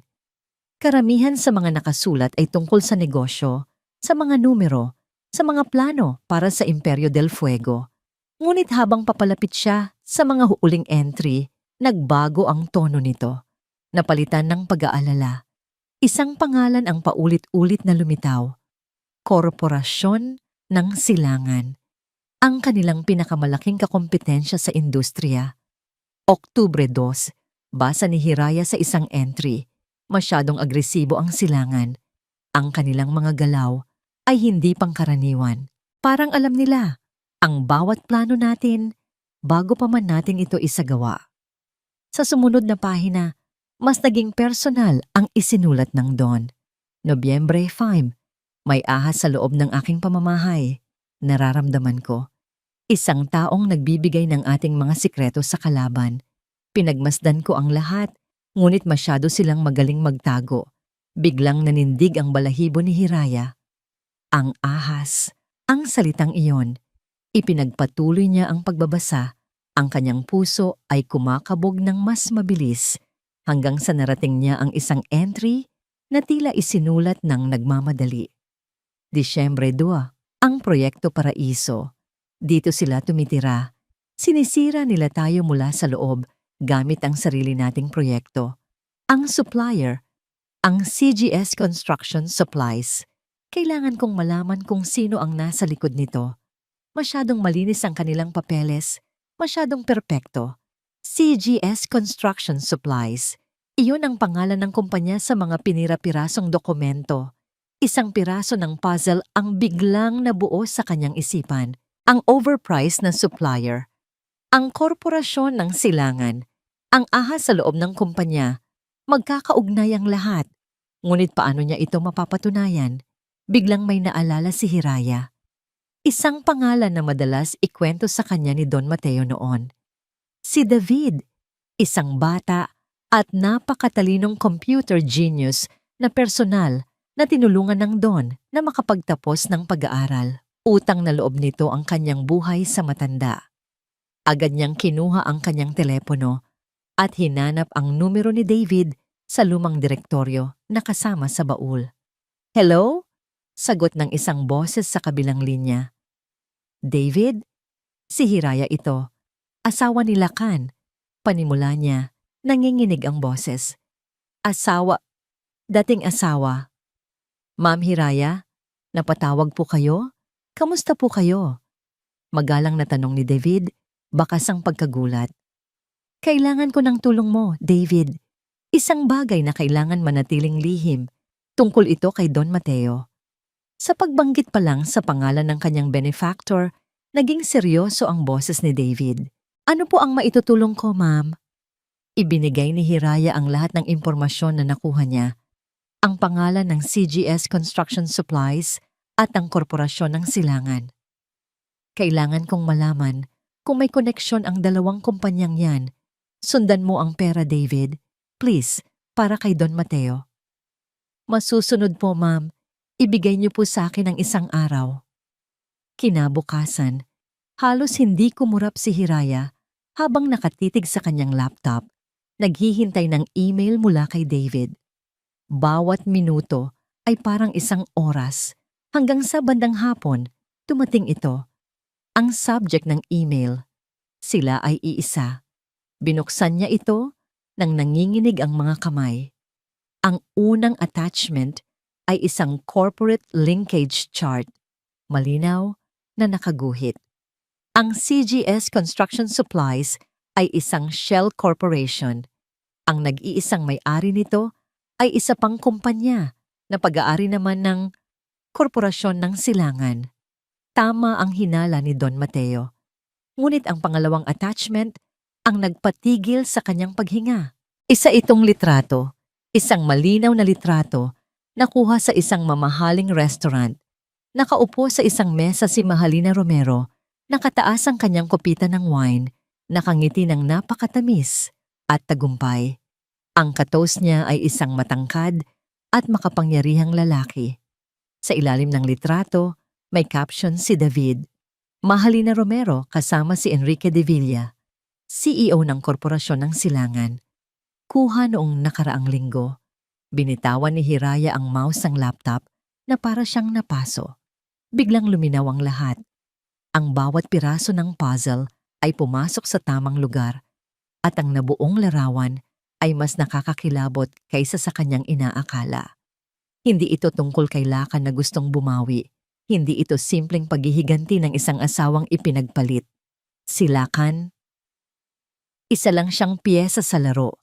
Karamihan sa mga nakasulat ay tungkol sa negosyo, sa mga numero, sa mga plano para sa Imperyo del Fuego. Ngunit habang papalapit siya sa mga huuling entry, nagbago ang tono nito. Napalitan ng pag-aalala. Isang pangalan ang paulit-ulit na lumitaw. Korporasyon ng Silangan. Ang kanilang pinakamalaking kakompetensya sa industriya. Oktubre 2, basa ni Hiraya sa isang entry. Masyadong agresibo ang Silangan. Ang kanilang mga galaw ay hindi pangkaraniwan. Parang alam nila ang bawat plano natin bago pa man natin ito isagawa. Sa sumunod na pahina, mas naging personal ang isinulat ng Don. Nobyembre 5, may ahas sa loob ng aking pamamahay. Nararamdaman ko. Isang taong nagbibigay ng ating mga sikreto sa kalaban. Pinagmasdan ko ang lahat, ngunit masyado silang magaling magtago. Biglang nanindig ang balahibo ni Hiraya. Ang ahas, ang salitang iyon. Ipinagpatuloy niya ang pagbabasa. Ang kanyang puso ay kumakabog ng mas mabilis hanggang sa narating niya ang isang entry na tila isinulat ng nagmamadali. Disyembre 2, ang Proyekto Paraiso. Dito sila tumitira. Sinisira nila tayo mula sa loob gamit ang sarili nating proyekto. Ang supplier, ang CGS Construction Supplies. Kailangan kong malaman kung sino ang nasa likod nito. Masyadong malinis ang kanilang papeles, masyadong perpekto. CGS Construction Supplies. Iyon ang pangalan ng kumpanya sa mga pinira-pirasong dokumento. Isang piraso ng puzzle ang biglang nabuo sa kanyang isipan. Ang overpriced na supplier. Ang korporasyon ng Silangan. Ang ahas sa loob ng kumpanya. Magkakaugnay ang lahat. Ngunit paano niya ito mapapatunayan? Biglang may naalala si Hiraya. Isang pangalan na madalas ikwento sa kanya ni Don Mateo noon. Si David, isang bata at napakatalinong computer genius na personal na tinulungan ng Don na makapagtapos ng pag-aaral. Utang na loob nito ang kanyang buhay sa matanda. Agad niyang kinuha ang kanyang telepono at hinanap ang numero ni David sa lumang direktoryo na kasama sa baul. Hello? Sagot ng isang boses sa kabilang linya. David? Si Hiraya ito. Asawa ni Lakan. Panimula niya, nanginginig ang boses. Dating asawa. Ma'am Hiraya, napatawag po kayo? Kamusta po kayo? Magalang na tanong ni David, bakas ang pagkagulat. Kailangan ko ng tulong mo, David. Isang bagay na kailangan manatiling lihim. Tungkol ito kay Don Mateo. Sa pagbanggit pa lang sa pangalan ng kanyang benefactor, naging seryoso ang boses ni David. Ano po ang maitutulong ko, ma'am? Ibinigay ni Hiraya ang lahat ng impormasyon na nakuha niya. Ang pangalan ng CGS Construction Supplies at ang korporasyon ng Silangan. Kailangan kong malaman kung may koneksyon ang dalawang kumpanyang yan. Sundan mo ang pera, David. Please, para kay Don Mateo. Masusunod po, ma'am. Ibigay niyo po sa akin ang isang araw. Kinabukasan, halos hindi kumurap si Hiraya habang nakatitig sa kanyang laptop, naghihintay ng email mula kay David. Bawat minuto ay parang isang oras hanggang sa bandang hapon, dumating ito. Ang subject ng email, sila ay iisa. Binuksan niya ito nang nanginginig ang mga kamay. Ang unang attachment ay isang corporate linkage chart, malinaw na nakaguhit. Ang CGS Construction Supplies ay isang shell corporation. Ang nag-iisang may-ari nito ay isa pang kumpanya na pag-aari naman ng Korporasyon ng Silangan. Tama ang hinala ni Don Mateo. Ngunit ang pangalawang attachment ang nagpatigil sa kanyang paghinga. Isa itong litrato, isang malinaw na litrato na kuha sa isang mamahaling restaurant. Nakaupo sa isang mesa si Mahalina Romero, nakataas ang kanyang kopita ng wine, nakangiti ng napakatamis at tagumpay. Ang katos niya ay isang matangkad at makapangyarihang lalaki. Sa ilalim ng litrato, may caption si David. Mahalina Romero kasama si Enrique de Villa, CEO ng Korporasyon ng Silangan. Kuha noong nakaraang linggo. Binitawan ni Hiraya ang mouse ng laptop na para siyang napaso. Biglang luminaw ang lahat. Ang bawat piraso ng puzzle ay pumasok sa tamang lugar at ang nabuong larawan ay mas nakakakilabot kaysa sa kanyang inaakala. Hindi ito tungkol kay Lakan na gustong bumawi. Hindi ito simpleng paghihiganti ng isang asawang ipinagpalit. Si Lakan, isa lang siyang piyesa sa laro.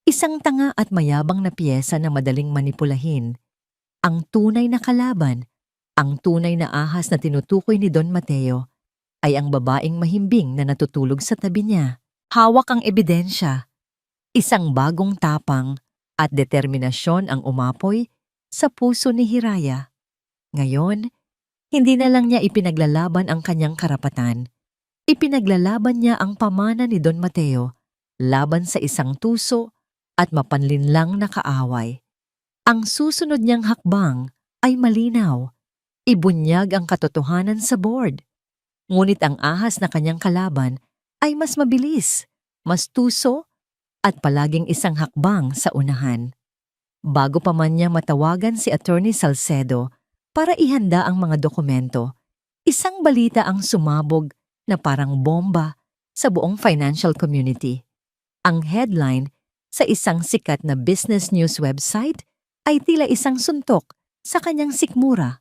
Isang tanga at mayabang na piyesa na madaling manipulahin. Ang tunay na kalaban, ang tunay na ahas na tinutukoy ni Don Mateo, ay ang babaeng mahimbing na natutulog sa tabi niya. Hawak ang ebidensya. Isang bagong tapang at determinasyon ang umapoy sa puso ni Hiraya. Ngayon, hindi na lang niya ipinaglalaban ang kanyang karapatan. Ipinaglalaban niya ang pamana ni Don Mateo laban sa isang tuso at mapanlinlang na kaaway. Ang susunod niyang hakbang ay malinaw. Ibunyag ang katotohanan sa board. Ngunit ang ahas na kanyang kalaban ay mas mabilis, mas tuso, at palaging isang hakbang sa unahan. Bago pa man niya matawagan si Attorney Salcedo para ihanda ang mga dokumento, isang balita ang sumabog na parang bomba sa buong financial community. Ang headline sa isang sikat na business news website ay tila isang suntok sa kanyang sikmura.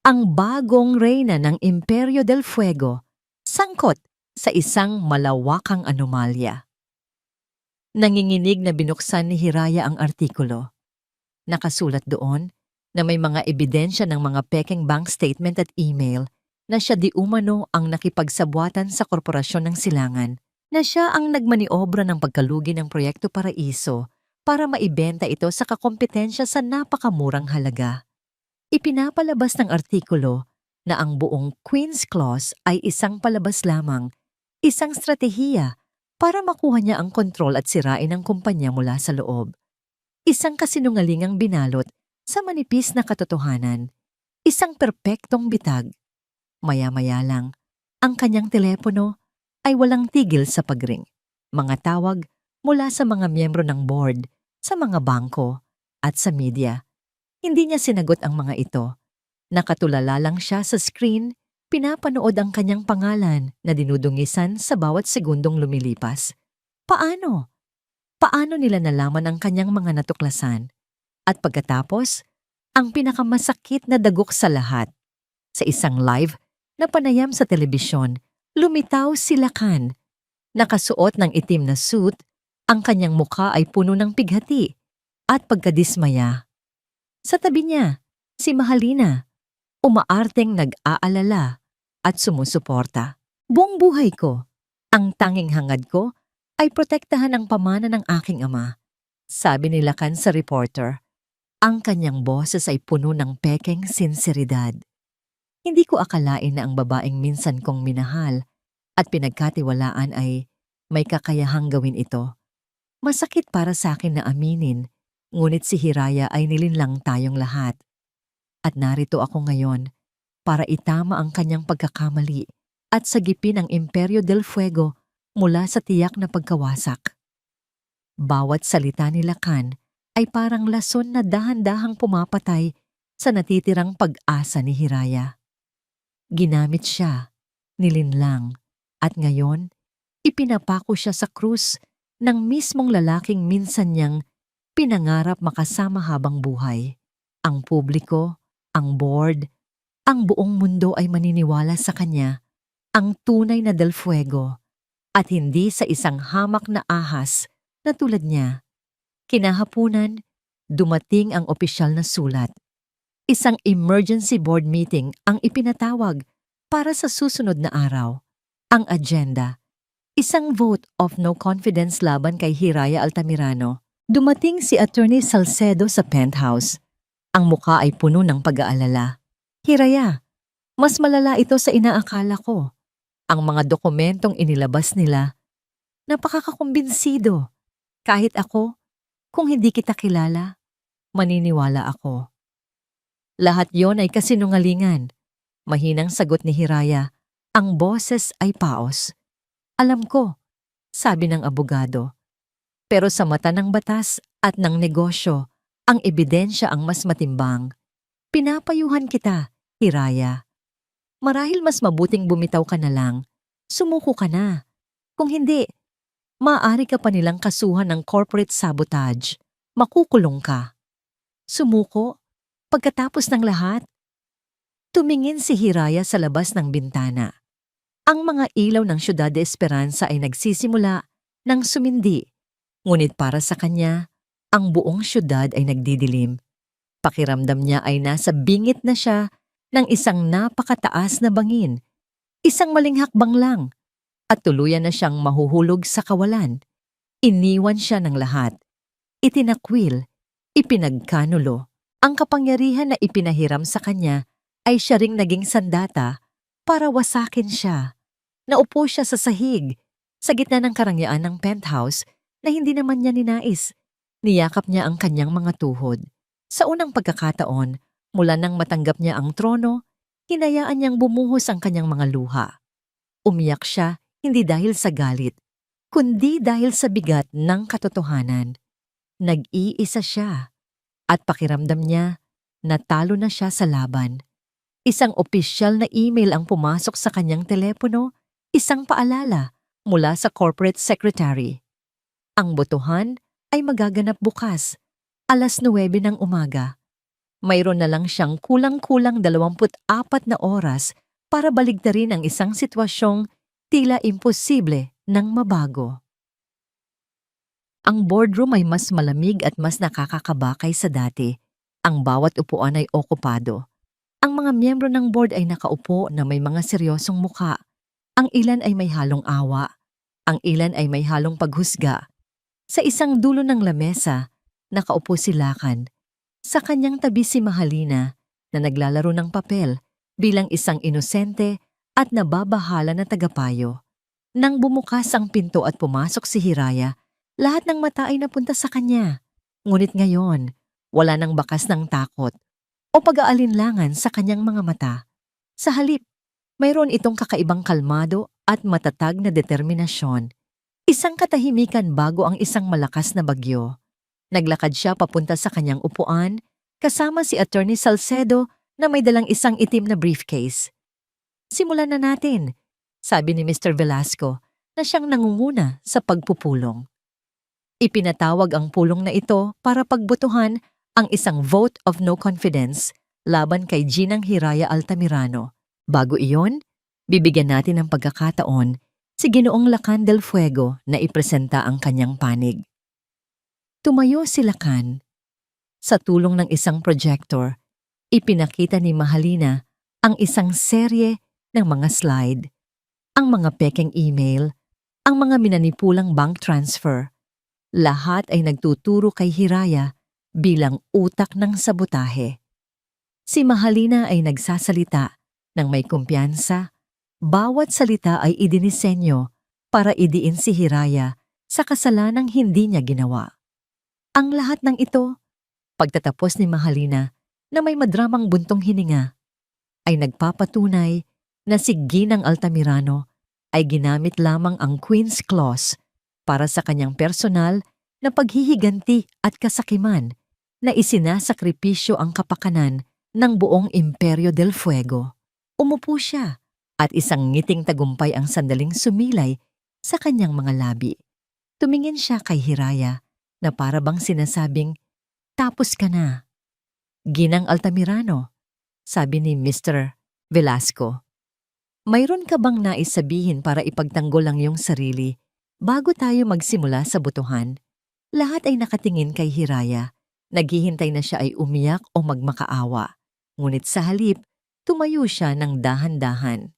Ang bagong reyna ng Imperyo del Fuego, sangkot sa isang malawakang anomalya. Nanginginig na binuksan ni Hiraya ang artikulo. Nakasulat doon na may mga ebidensya ng mga pekeng bank statement at email na siya di umano ang nakipagsabwatan sa Korporasyon ng Silangan, na siya ang nagmaniobra ng pagkalugi ng Proyekto Paraiso para maibenta ito sa kakompetensya sa napakamurang halaga. Ipinapalabas ng artikulo na ang buong Queen's Clause ay isang palabas lamang, isang stratehiya para makuha niya ang kontrol at sirain ang kumpanya mula sa loob. Isang kasinungalingang binalot sa manipis na katotohanan, isang perpektong bitag. Maya-maya lang, ang kanyang telepono ay walang tigil sa pagring. Mga tawag mula sa mga miyembro ng board, sa mga bangko, at sa media. Hindi niya sinagot ang mga ito. Nakatulala lang siya sa screen, pinapanood ang kanyang pangalan na dinudungisan sa bawat segundong lumilipas. Paano? Paano nila nalaman ang kanyang mga natuklasan? At pagkatapos, ang pinakamasakit na dagok sa lahat. Sa isang live na panayam sa telebisyon, lumitaw si Lakan. Nakasuot ng itim na suit, ang kanyang mukha ay puno ng pighati at pagkadismaya. Sa tabi niya, si Mahalina, umaarteng nag-aalala at sumusuporta. Buong buhay ko, ang tanging hangad ko ay protektahan ang pamana ng aking ama, sabi ni Lakan sa reporter. Ang kanyang boses ay puno ng pekeng sinseridad. Hindi ko akalain na ang babaeng minsan kong minahal at pinagkatiwalaan ay may kakayahang gawin ito. Masakit para sa akin na aminin, ngunit si Hiraya ay nilinlang tayong lahat. At narito ako ngayon para itama ang kanyang pagkakamali at sagipin ang Imperyo del Fuego mula sa tiyak na pagkawasak. Bawat salita ni Lacan ay parang lason na dahan-dahang pumapatay sa natitirang pag-asa ni Hiraya. Ginamit siya, nilinlang, at ngayon, ipinapako siya sa krus ng mismong lalaking minsan niyang pinangarap makasama habang buhay. Ang publiko, ang board, ang buong mundo ay maniniwala sa kanya, ang tunay na Del Fuego, at hindi sa isang hamak na ahas na tulad niya. Kinahapunan, dumating ang opisyal na sulat. Isang emergency board meeting ang ipinatawag para sa susunod na araw. Ang agenda, isang vote of no confidence laban kay Hiraya Altamirano. Dumating si Attorney Salcedo sa penthouse. Ang muka ay puno ng pag-aalala. Hiraya, mas malala ito sa inaakala ko. Ang mga dokumentong inilabas nila, napakakakumbinsido. Kahit ako, kung hindi kita kilala, maniniwala ako. Lahat yon ay kasinungalingan. Mahinang sagot ni Hiraya, ang boses ay paos. Alam ko, sabi ng abogado. Pero sa mata ng batas at ng negosyo, ang ebidensya ang mas matimbang. Pinapayuhan kita, Hiraya. Marahil mas mabuting bumitaw ka na lang. Sumuko ka na. Kung hindi, maaari ka pa nilang kasuhan ng corporate sabotage. Makukulong ka. Sumuko? Pagkatapos ng lahat? Tumingin si Hiraya sa labas ng bintana. Ang mga ilaw ng Ciudad de Esperanza ay nagsisimula ng sumindi. Ngunit para sa kanya, ang buong syudad ay nagdidilim. Pakiramdam niya ay nasa bingit na siya ng isang napakataas na bangin. Isang maling hakbang lang at tuluyan na siyang mahuhulog sa kawalan. Iniwan siya ng lahat. Itinakwil, ipinagkanulo. Ang kapangyarihan na ipinahiram sa kanya ay siya ring naging sandata para wasakin siya. Naupo siya sa sahig, sa gitna ng karangyaan ng penthouse na hindi naman niya ninais. Niyakap niya ang kanyang mga tuhod. Sa unang pagkakataon, mula nang matanggap niya ang trono, hinayaan niyang bumuhos ang kanyang mga luha. Umiyak siya hindi dahil sa galit, kundi dahil sa bigat ng katotohanan. Nag-iisa siya at pakiramdam niya natalo na siya sa laban. Isang opisyal na email ang pumasok sa kanyang telepono, isang paalala mula sa corporate secretary. Ang botohan ay magaganap bukas, alas 9 ng umaga. Mayroon na lang siyang kulang-kulang 24 na oras para baligtarin ang isang sitwasyong tila imposible nang mabago. Ang boardroom ay mas malamig at mas nakakakaba kaysa dati. Ang bawat upuan ay okupado. Ang mga miyembro ng board ay nakaupo na may mga seryosong muka. Ang ilan ay may halong awa. Ang ilan ay may halong paghusga. Sa isang dulo ng lamesa, nakaupo si Lacan. Sa kanyang tabi si Mahalina na naglalaro ng papel bilang isang inosente at nababahala na tagapayo. Nang bumukas ang pinto at pumasok si Hiraya, lahat ng mata ay napunta sa kanya. Ngunit ngayon, wala nang bakas ng takot o pag-aalinlangan sa kanyang mga mata. Sa halip, mayroon itong kakaibang kalmado at matatag na determinasyon. Isang katahimikan bago ang isang malakas na bagyo. Naglakad siya papunta sa kanyang upuan, kasama si Attorney Salcedo na may dalang isang itim na briefcase. Simulan na natin, sabi ni Mr. Velasco na siyang nangunguna sa pagpupulong. Ipinatawag ang pulong na ito para pagbotohan ang isang vote of no confidence laban kay Ginang Hiraya Altamirano. Bago iyon, bibigyan natin ng pagkakataon si Ginoong Lacan del Fuego na ipresenta ang kanyang panig. Tumayo si Lacan. Sa tulong ng isang projector, ipinakita ni Mahalina ang isang serye ng mga slide, ang mga pekeng email, ang mga minanipulang bank transfer. Lahat ay nagtuturo kay Hiraya bilang utak ng sabotahe. Si Mahalina ay nagsasalita ng may kumpiyansa. Bawat salita ay idinisenyo para idiin si Hiraya sa kasalanang hindi niya ginawa. Ang lahat ng ito, pagtatapos ni Mahalina na may madramang buntong hininga, ay nagpapatunay na si Ginang Altamirano ay ginamit lamang ang Queen's Clause para sa kanyang personal na paghihiganti at kasakiman na isinasakripisyo ang kapakanan ng buong Imperyo del Fuego. Umupo siya at isang ngiting tagumpay ang sandaling sumilay sa kanyang mga labi. Tumingin siya kay Hiraya na para bang sinasabing, "Tapos ka na." "Ginang Altamirano," sabi ni Mr. Velasco, "mayroon ka bang nais sabihin para ipagtanggol ang iyong sarili bago tayo magsimula sa butuhan?" Lahat ay nakatingin kay Hiraya. Naghihintay na siya ay umiyak o magmakaawa. Ngunit sa halip, tumayo siya ng dahan-dahan.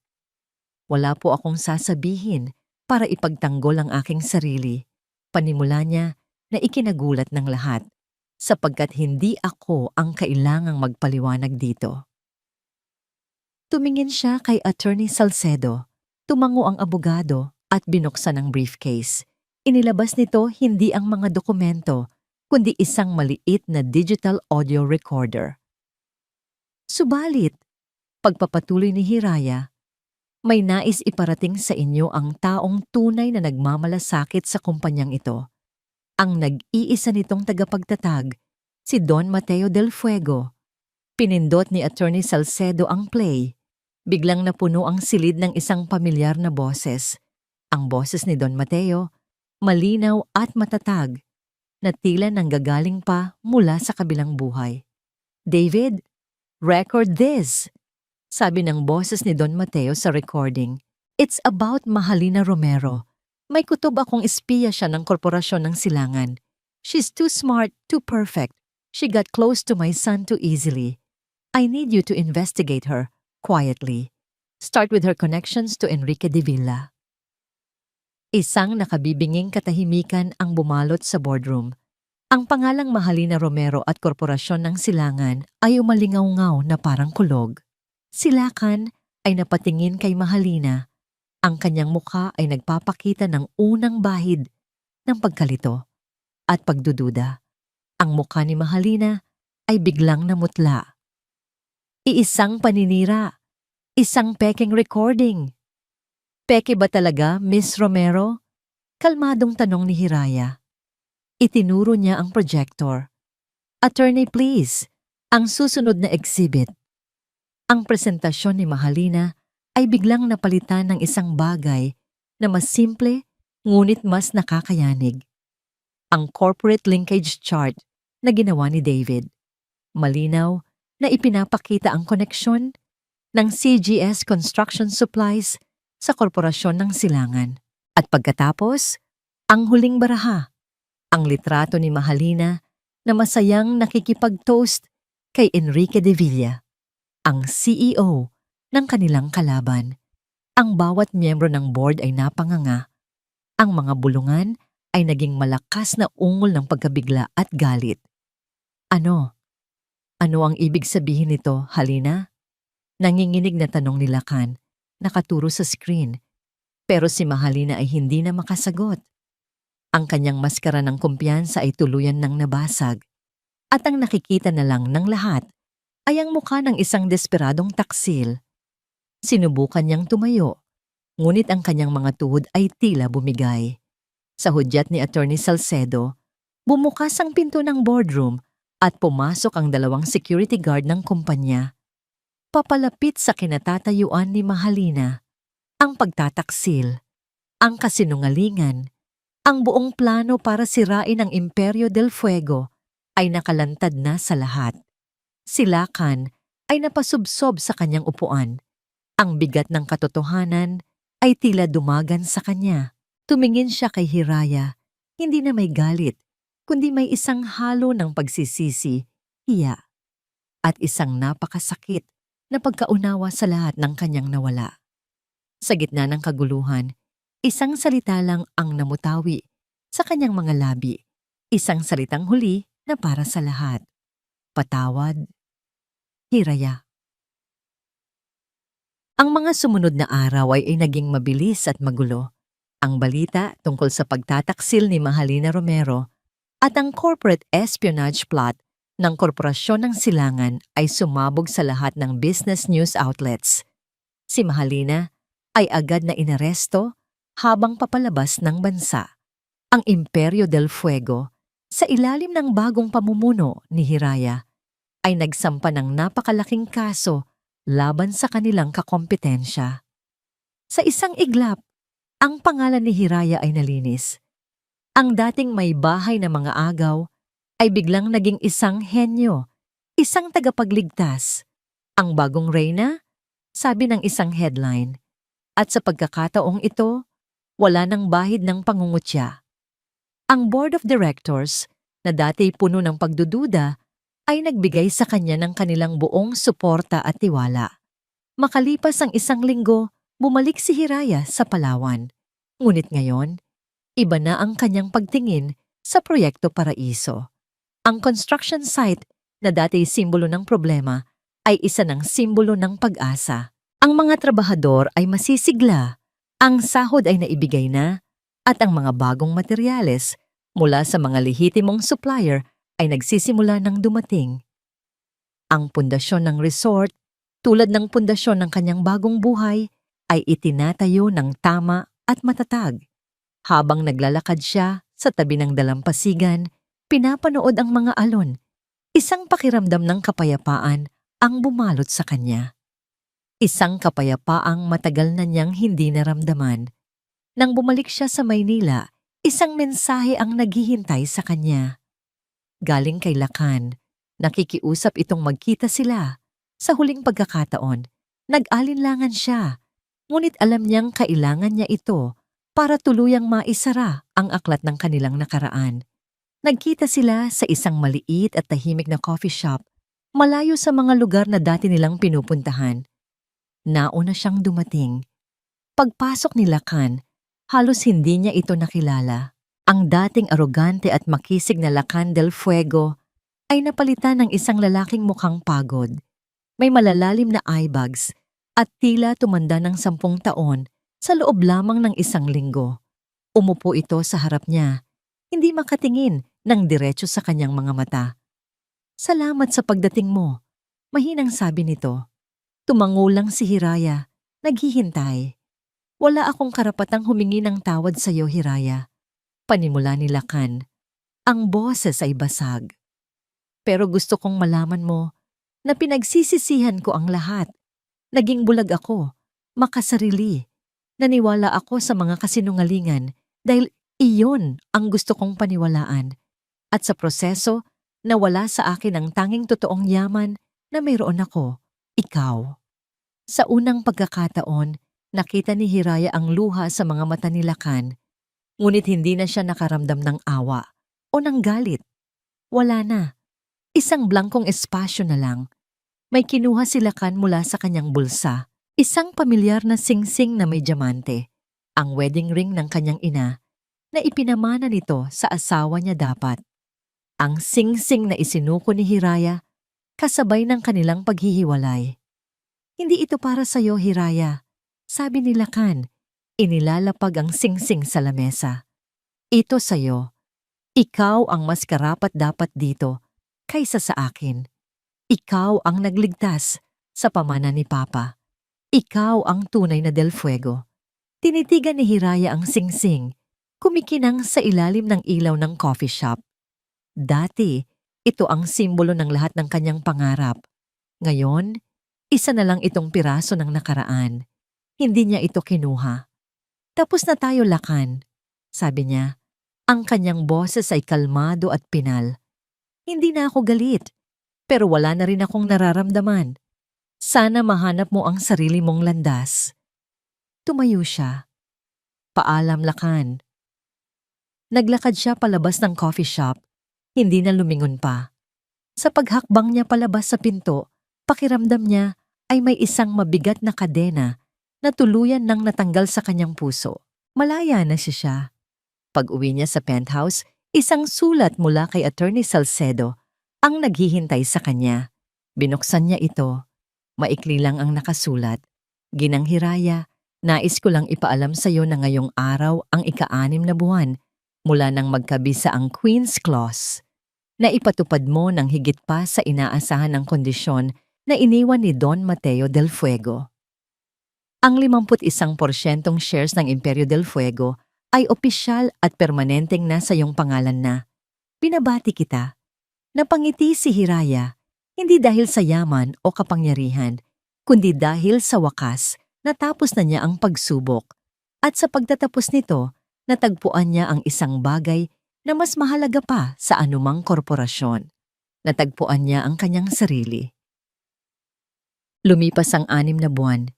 "Wala po akong sasabihin para ipagtanggol ang aking sarili," panimula niya na ikinagulat ng lahat, "sapagkat hindi ako ang kailangang magpaliwanag dito." Tumingin siya kay Attorney Salcedo. Tumango ang abogado at binuksan ang briefcase. Inilabas nito hindi ang mga dokumento, kundi isang maliit na digital audio recorder. "Subalit," pagpapatuloy ni Hiraya, "may nais iparating sa inyo ang taong tunay na nagmamalasakit sa kumpanyang ito. Ang nag-iisa nitong tagapagtatag, si Don Mateo del Fuego." Pinindot ni Attorney Salcedo ang play. Biglang napuno ang silid ng isang pamilyar na boses. Ang boses ni Don Mateo, malinaw at matatag, na tila nanggagaling pa mula sa kabilang buhay. "David, record this," sabi ng boses ni Don Mateo sa recording. "It's about Mahalina Romero. May kutob akong espiya siya ng korporasyon ng Silangan. She's too smart, too perfect. She got close to my son too easily. I need you to investigate her, quietly. Start with her connections to Enrique de Villa." Isang nakabibinging katahimikan ang bumalot sa boardroom. Ang pangalang Mahalina Romero at korporasyon ng Silangan ay umalingaw-ngaw na parang kulog. Silakan ay napatingin kay Mahalina. Ang kanyang mukha ay nagpapakita ng unang bahid ng pagkalito at pagdududa. Ang mukha ni Mahalina ay biglang namutla. Iisang paninira, isang peking recording. "Peke ba talaga, Miss Romero?" Kalmadong tanong ni Hiraya. Itinuro niya ang projector. "Attorney, please, ang susunod na exhibit." Ang presentasyon ni Mahalina ay biglang napalitan ng isang bagay na mas simple ngunit mas nakakayanig. Ang corporate linkage chart na ginawa ni David. Malinaw na ipinapakita ang koneksyon ng CGS Construction Supplies sa korporasyon ng Silangan. At pagkatapos, ang huling baraha, ang litrato ni Mahalina na masayang nakikipag-toast kay Enrique de Villa, ang CEO ng kanilang kalaban. Ang bawat miyembro ng board ay napanganga. Ang mga bulungan ay naging malakas na ungol ng pagkabigla at galit. "Ano? Ano ang ibig sabihin nito, Halina?" Nanginginig na tanong ni Lacan, nakaturo sa screen. Pero si Mahalina ay hindi na makasagot. Ang kanyang maskara ng kumpiyansa ay tuluyan ng nabasag. At ang nakikita na lang ng lahat ay ang mukha ng isang desperadong taksil. Sinubukan niyang tumayo, ngunit ang kanyang mga tuhod ay tila bumigay. Sa hudyat ni Attorney Salcedo, bumukas ang pinto ng boardroom at pumasok ang dalawang security guard ng kumpanya. Papalapit sa kinatatayuan ni Mahalina. Ang pagtataksil, ang kasinungalingan, ang buong plano para sirain ang Imperyo del Fuego ay nakalantad na sa lahat. Si Lacan ay napasubsob sa kanyang upuan. Ang bigat ng katotohanan ay tila dumagan sa kanya. Tumingin siya kay Hiraya, hindi na may galit, kundi may isang halo ng pagsisisi, hiya, at isang napakasakit na pagkaunawa sa lahat ng kanyang nawala. Sa gitna ng kaguluhan, isang salita lang ang namutawi sa kanyang mga labi, isang salitang huli na para sa lahat. "Patawad, Hiraya." Ang mga sumunod na araw ay naging mabilis at magulo. Ang balita tungkol sa pagtataksil ni Mahalina Romero at ang corporate espionage plot ng Korporasyon ng Silangan ay sumabog sa lahat ng business news outlets. Si Mahalina ay agad na inaresto habang papalabas ng bansa. Ang Imperyo del Fuego, sa ilalim ng bagong pamumuno ni Hiraya, ay nagsampa ng napakalaking kaso laban sa kanilang kakompetensya. Sa isang iglap, ang pangalan ni Hiraya ay nalinis. Ang dating may bahay na mga agaw ay biglang naging isang henyo, isang tagapagligtas. Ang bagong reyna, sabi ng isang headline. At sa pagkakataong ito, wala nang bahid ng pangungutya. Ang board of directors, na dati puno ng pagdududa, ay nagbigay sa kanya ng kanilang buong suporta at tiwala. Makalipas ang isang linggo, bumalik si Hiraya sa Palawan. Ngunit ngayon, iba na ang kanyang pagtingin sa Proyekto Paraiso. Ang construction site na dati simbolo ng problema ay isa ng simbolo ng pag-asa. Ang mga trabahador ay masisigla, ang sahod ay naibigay na, at ang mga bagong materyales mula sa mga lehitimong supplier ay nagsisimula ng dumating. Ang pundasyon ng resort, tulad ng pundasyon ng kanyang bagong buhay, ay itinatayo ng tama at matatag. Habang naglalakad siya sa tabi ng dalampasigan, pinapanood ang mga alon. Isang pakiramdam ng kapayapaan ang bumalot sa kanya. Isang kapayapaang matagal na niyang hindi naramdaman. Nang bumalik siya sa Maynila, isang mensahe ang naghihintay sa kanya. Galing kay Lacan, nakikiusap itong magkita sila. Sa huling pagkakataon, nag-alinlangan siya. Ngunit alam niyang kailangan niya ito para tuluyang maisara ang aklat ng kanilang nakaraan. Nagkita sila sa isang maliit at tahimik na coffee shop, malayo sa mga lugar na dati nilang pinupuntahan. Nauna siyang dumating. Pagpasok ni Lacan, halos hindi niya ito nakilala. Ang dating arogante at makisig na Lacan del Fuego ay napalitan ng isang lalaking mukhang pagod. May malalalim na eye bags at tila tumanda ng 10 taon sa loob lamang ng isang linggo. Umupo ito sa harap niya, hindi makatingin ng diretso sa kanyang mga mata. "Salamat sa pagdating mo," mahinang sabi nito. Tumangulang si Hiraya, naghihintay. "Wala akong karapatang humingi ng tawad sa iyo, Hiraya," panimula ni Lacan. Ang boses ay basag. "Pero gusto kong malaman mo na pinagsisisihan ko ang lahat. Naging bulag ako, makasarili. Naniwala ako sa mga kasinungalingan dahil iyon ang gusto kong paniwalaan. At sa proseso, nawala sa akin ang tanging totoong yaman na mayroon ako, ikaw." Sa unang pagkakataon, nakita ni Hiraya ang luha sa mga mata ni Lacan, ngunit hindi na siya nakaramdam ng awa o ng galit. Wala na. Isang blankong espasyo na lang. May kinuha si Lacan mula sa kanyang bulsa, isang pamilyar na singsing na may diamante, ang wedding ring ng kanyang ina, na ipinamana nito sa asawa niya dapat. Ang singsing na isinuko ni Hiraya, kasabay ng kanilang paghihiwalay. "Hindi ito para sa iyo, Hiraya," sabi ni Lacan. Inilalapag ang singsing sa lamesa. "Ito sa iyo. Ikaw ang mas karapat-dapat dito kaysa sa akin. Ikaw ang nagligtas sa pamana ni Papa. Ikaw ang tunay na Del Fuego." Tinitigan ni Hiraya ang singsing, kumikinang sa ilalim ng ilaw ng coffee shop. Dati, ito ang simbolo ng lahat ng kanyang pangarap. Ngayon, isa na lang itong piraso ng nakaraan. Hindi niya ito kinuha. "Tapos na tayo, Lacan," sabi niya. Ang kanyang boses ay kalmado at pinal. "Hindi na ako galit, pero wala na rin akong nararamdaman. Sana mahanap mo ang sarili mong landas." Tumayo siya. "Paalam, Lacan." Naglakad siya palabas ng coffee shop. Hindi na lumingon pa. Sa paghakbang niya palabas sa pinto, pakiramdam niya ay may isang mabigat na kadena na tuluyan nang natanggal sa kanyang puso. Malaya na siya. Pag-uwi niya sa penthouse, isang sulat mula kay Attorney Salcedo ang naghihintay sa kanya. Binuksan niya ito. Maikli lang ang nakasulat. "Ginang Hiraya, Nais ko lang ipaalam sa iyo na ngayong araw ang ika-6 na buwan mula nang magkabisa ang Queen's Clause na ipatupad mo ng higit pa sa inaasahan ng kondisyon na iniwan ni Don Mateo del Fuego. Ang 51% shares ng Imperio del Fuego ay opisyal at permanenteng nasa iyong pangalan na. Binabati kita. Napangiti si Hiraya, hindi dahil sa yaman o kapangyarihan, kundi dahil sa wakas natapos na niya ang pagsubok. At sa pagtatapos nito, natagpuan niya ang isang bagay na mas mahalaga pa sa anumang korporasyon. Natagpuan niya ang kanyang sarili. Lumipas ang 6 na buwan.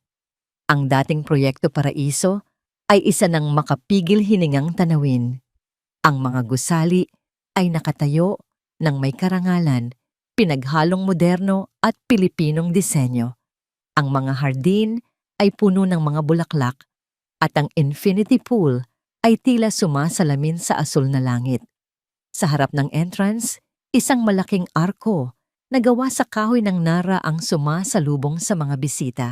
Ang dating proyekto Paraiso ay isa ng makapigil hiningang tanawin. Ang mga gusali ay nakatayo ng may karangalan, pinaghalong moderno at Pilipinong disenyo. Ang mga hardin ay puno ng mga bulaklak at ang infinity pool ay tila sumasalamin sa asul na langit. Sa harap ng entrance, isang malaking arko na gawa sa kahoy ng Nara ang sumasalubong sa mga bisita.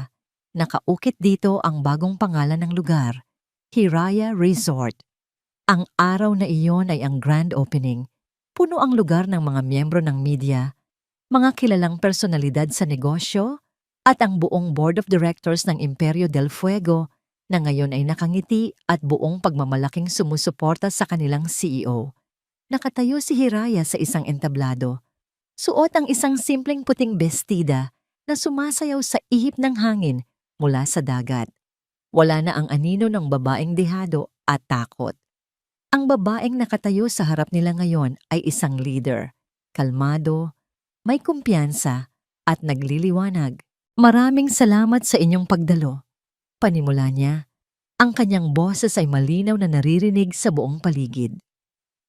Nakaukit dito ang bagong pangalan ng lugar, Hiraya Resort. Ang araw na iyon ay ang grand opening. Puno ang lugar ng mga miyembro ng media, mga kilalang personalidad sa negosyo, at ang buong board of directors ng Imperio del Fuego na ngayon ay nakangiti at buong pagmamalaking sumusuporta sa kanilang CEO. Nakatayo si Hiraya sa isang entablado. Suot ang isang simpleng puting bestida na sumasayaw sa ihip ng hangin mula sa dagat. Wala na ang anino ng babaeng dehado at takot. Ang babaeng nakatayo sa harap nila ngayon ay isang leader, kalmado, may kumpiyansa at nagliliwanag. Maraming salamat sa inyong pagdalo. Panimula niya, ang kanyang boses ay malinaw na naririnig sa buong paligid.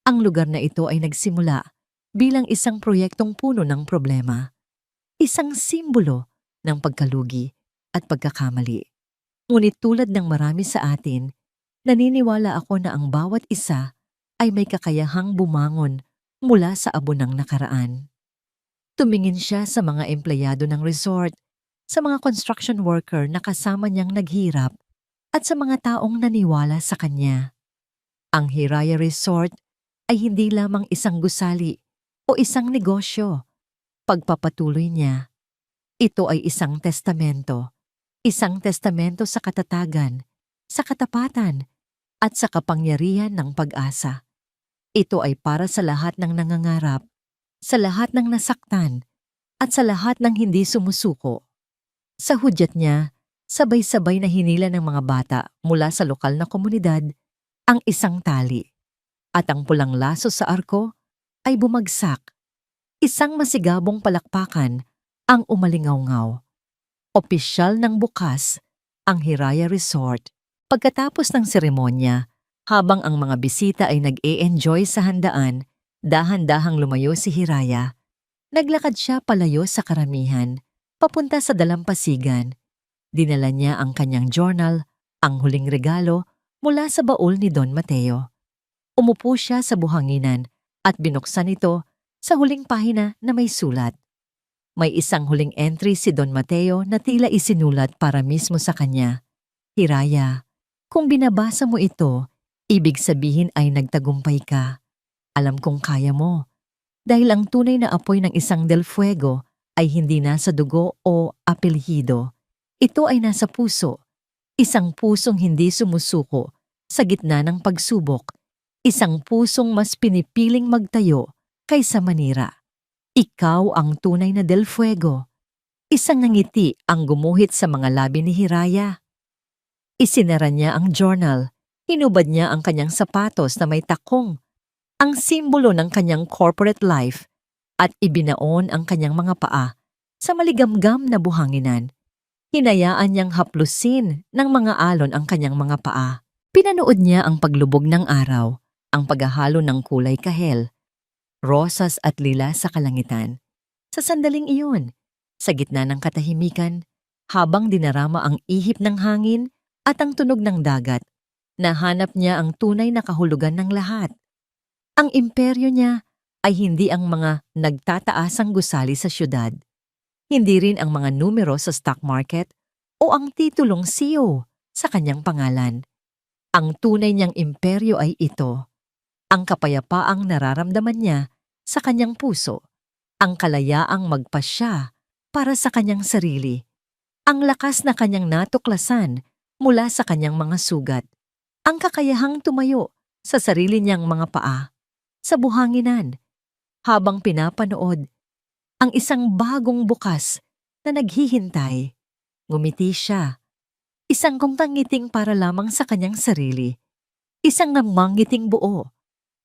Ang lugar na ito ay nagsimula bilang isang proyektong puno ng problema. Isang simbolo ng pagkalugi at pagkakamali. Ngunit tulad ng marami sa atin, naniniwala ako na ang bawat isa ay may kakayahang bumangon mula sa abo ng nakaraan. Tumingin siya sa mga empleyado ng resort, sa mga construction worker na kasama niyang naghirap, at sa mga taong naniwala sa kanya. Ang Hiraya Resort ay hindi lamang isang gusali o isang negosyo. Pagpapatuloy niya, ito ay isang testamento. Isang testamento sa katatagan, sa katapatan, at sa kapangyarihan ng pag-asa. Ito ay para sa lahat ng nangangarap, sa lahat ng nasaktan, at sa lahat ng hindi sumusuko. Sa hudyat niya, sabay-sabay na hinila ng mga bata mula sa lokal na komunidad ang isang tali. At ang pulang laso sa arko ay bumagsak. Isang masigabong palakpakan ang umalingaw-ngaw. Opisyal ng bukas ang Hiraya Resort. Pagkatapos ng seremonya, habang ang mga bisita ay nag-e-enjoy sa handaan, dahan-dahang lumayo si Hiraya. Naglakad siya palayo sa karamihan, papunta sa dalampasigan. Dinala niya ang kanyang journal, ang huling regalo, mula sa baul ni Don Mateo. Umupo siya sa buhanginan at binuksan ito sa huling pahina na may sulat. May isang huling entry si Don Mateo na tila isinulat para mismo sa kanya. Hiraya, kung binabasa mo ito, ibig sabihin ay nagtagumpay ka. Alam kong kaya mo. Dahil ang tunay na apoy ng isang Del Fuego ay hindi nasa dugo o apelyido. Ito ay nasa puso. Isang pusong hindi sumusuko sa gitna ng pagsubok. Isang pusong mas pinipiling magtayo kaysa manira. Ikaw ang tunay na Del Fuego. Isang ngiti ang gumuhit sa mga labi ni Hiraya. Isinara niya ang journal. Hinubad niya ang kanyang sapatos na may takong, ang simbolo ng kanyang corporate life, at ibinaon ang kanyang mga paa sa maligamgam na buhanginan. Hinayaan niyang haplusin ng mga alon ang kanyang mga paa. Pinanood niya ang paglubog ng araw, ang paghahalo ng kulay kahel, rosas at lila sa kalangitan. Sa sandaling iyon, sa gitna ng katahimikan, habang dinarama ang ihip ng hangin at ang tunog ng dagat, nahanap niya ang tunay na kahulugan ng lahat. Ang imperyo niya ay hindi ang mga nagtataasang gusali sa syudad, hindi rin ang mga numero sa stock market o ang titulong CEO sa kanyang pangalan. Ang tunay niyang imperyo ay ito, ang kapayapaang nararamdaman niya sa kanyang puso, ang kalayaang magpasya para sa kanyang sarili, ang lakas na kanyang natuklasan mula sa kanyang mga sugat, ang kakayahang tumayo sa sarili niyang mga paa, sa buhanginan, habang pinapanood ang isang bagong bukas na naghihintay. Ngumiti siya, isang kumtangiting para lamang sa kanyang sarili, isang namangiting buo,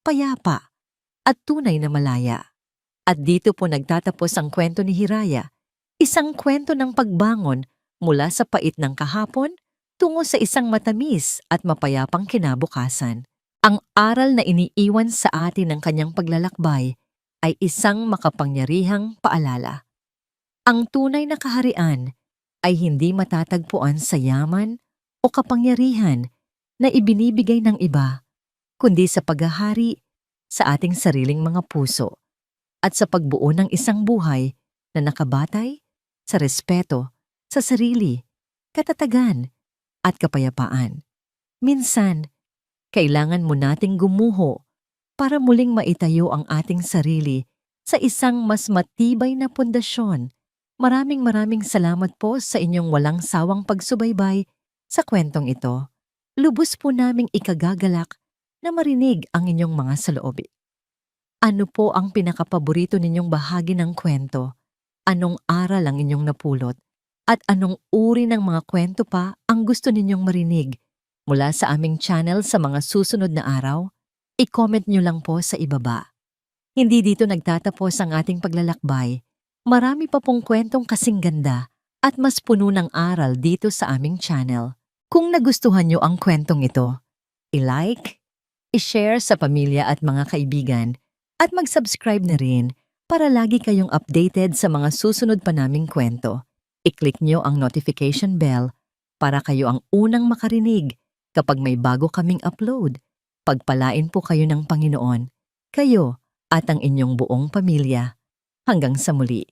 payapa, at tunay na malaya. At dito po nagtatapos ang kwento ni Hiraya, isang kwento ng pagbangon mula sa pait ng kahapon tungo sa isang matamis at mapayapang kinabukasan. Ang aral na iniiwan sa atin ng kanyang paglalakbay ay isang makapangyarihang paalala. Ang tunay na kaharian ay hindi matatagpuan sa yaman o kapangyarihan na ibinibigay ng iba, kundi sa paghahari sa ating sariling mga puso at sa pagbuo ng isang buhay na nakabatay sa respeto sa sarili, katatagan at kapayapaan. Minsan, kailangan mo nating gumuho para muling maitayo ang ating sarili sa isang mas matibay na pundasyon. Maraming salamat po sa inyong walang sawang pagsubaybay sa kwentong ito. Lubos po naming ikagagalak na marinig ang inyong mga saloobin. Ano po ang pinakapaborito ninyong bahagi ng kwento? Anong aral ang inyong napulot? At anong uri ng mga kwento pa ang gusto ninyong marinig mula sa aming channel sa mga susunod na araw? I-comment nyo lang po sa ibaba. Hindi dito nagtatapos ang ating paglalakbay. Marami pa pong kwentong kasing ganda at mas puno ng aral dito sa aming channel. Kung nagustuhan nyo ang kwentong ito, i-like, i-share sa pamilya at mga kaibigan, at mag-subscribe na rin para lagi kayong updated sa mga susunod pa naming kwento. I-click nyo ang notification bell para kayo ang unang makarinig kapag may bago kaming upload. Pagpalain po kayo ng Panginoon, kayo at ang inyong buong pamilya. Hanggang sa muli.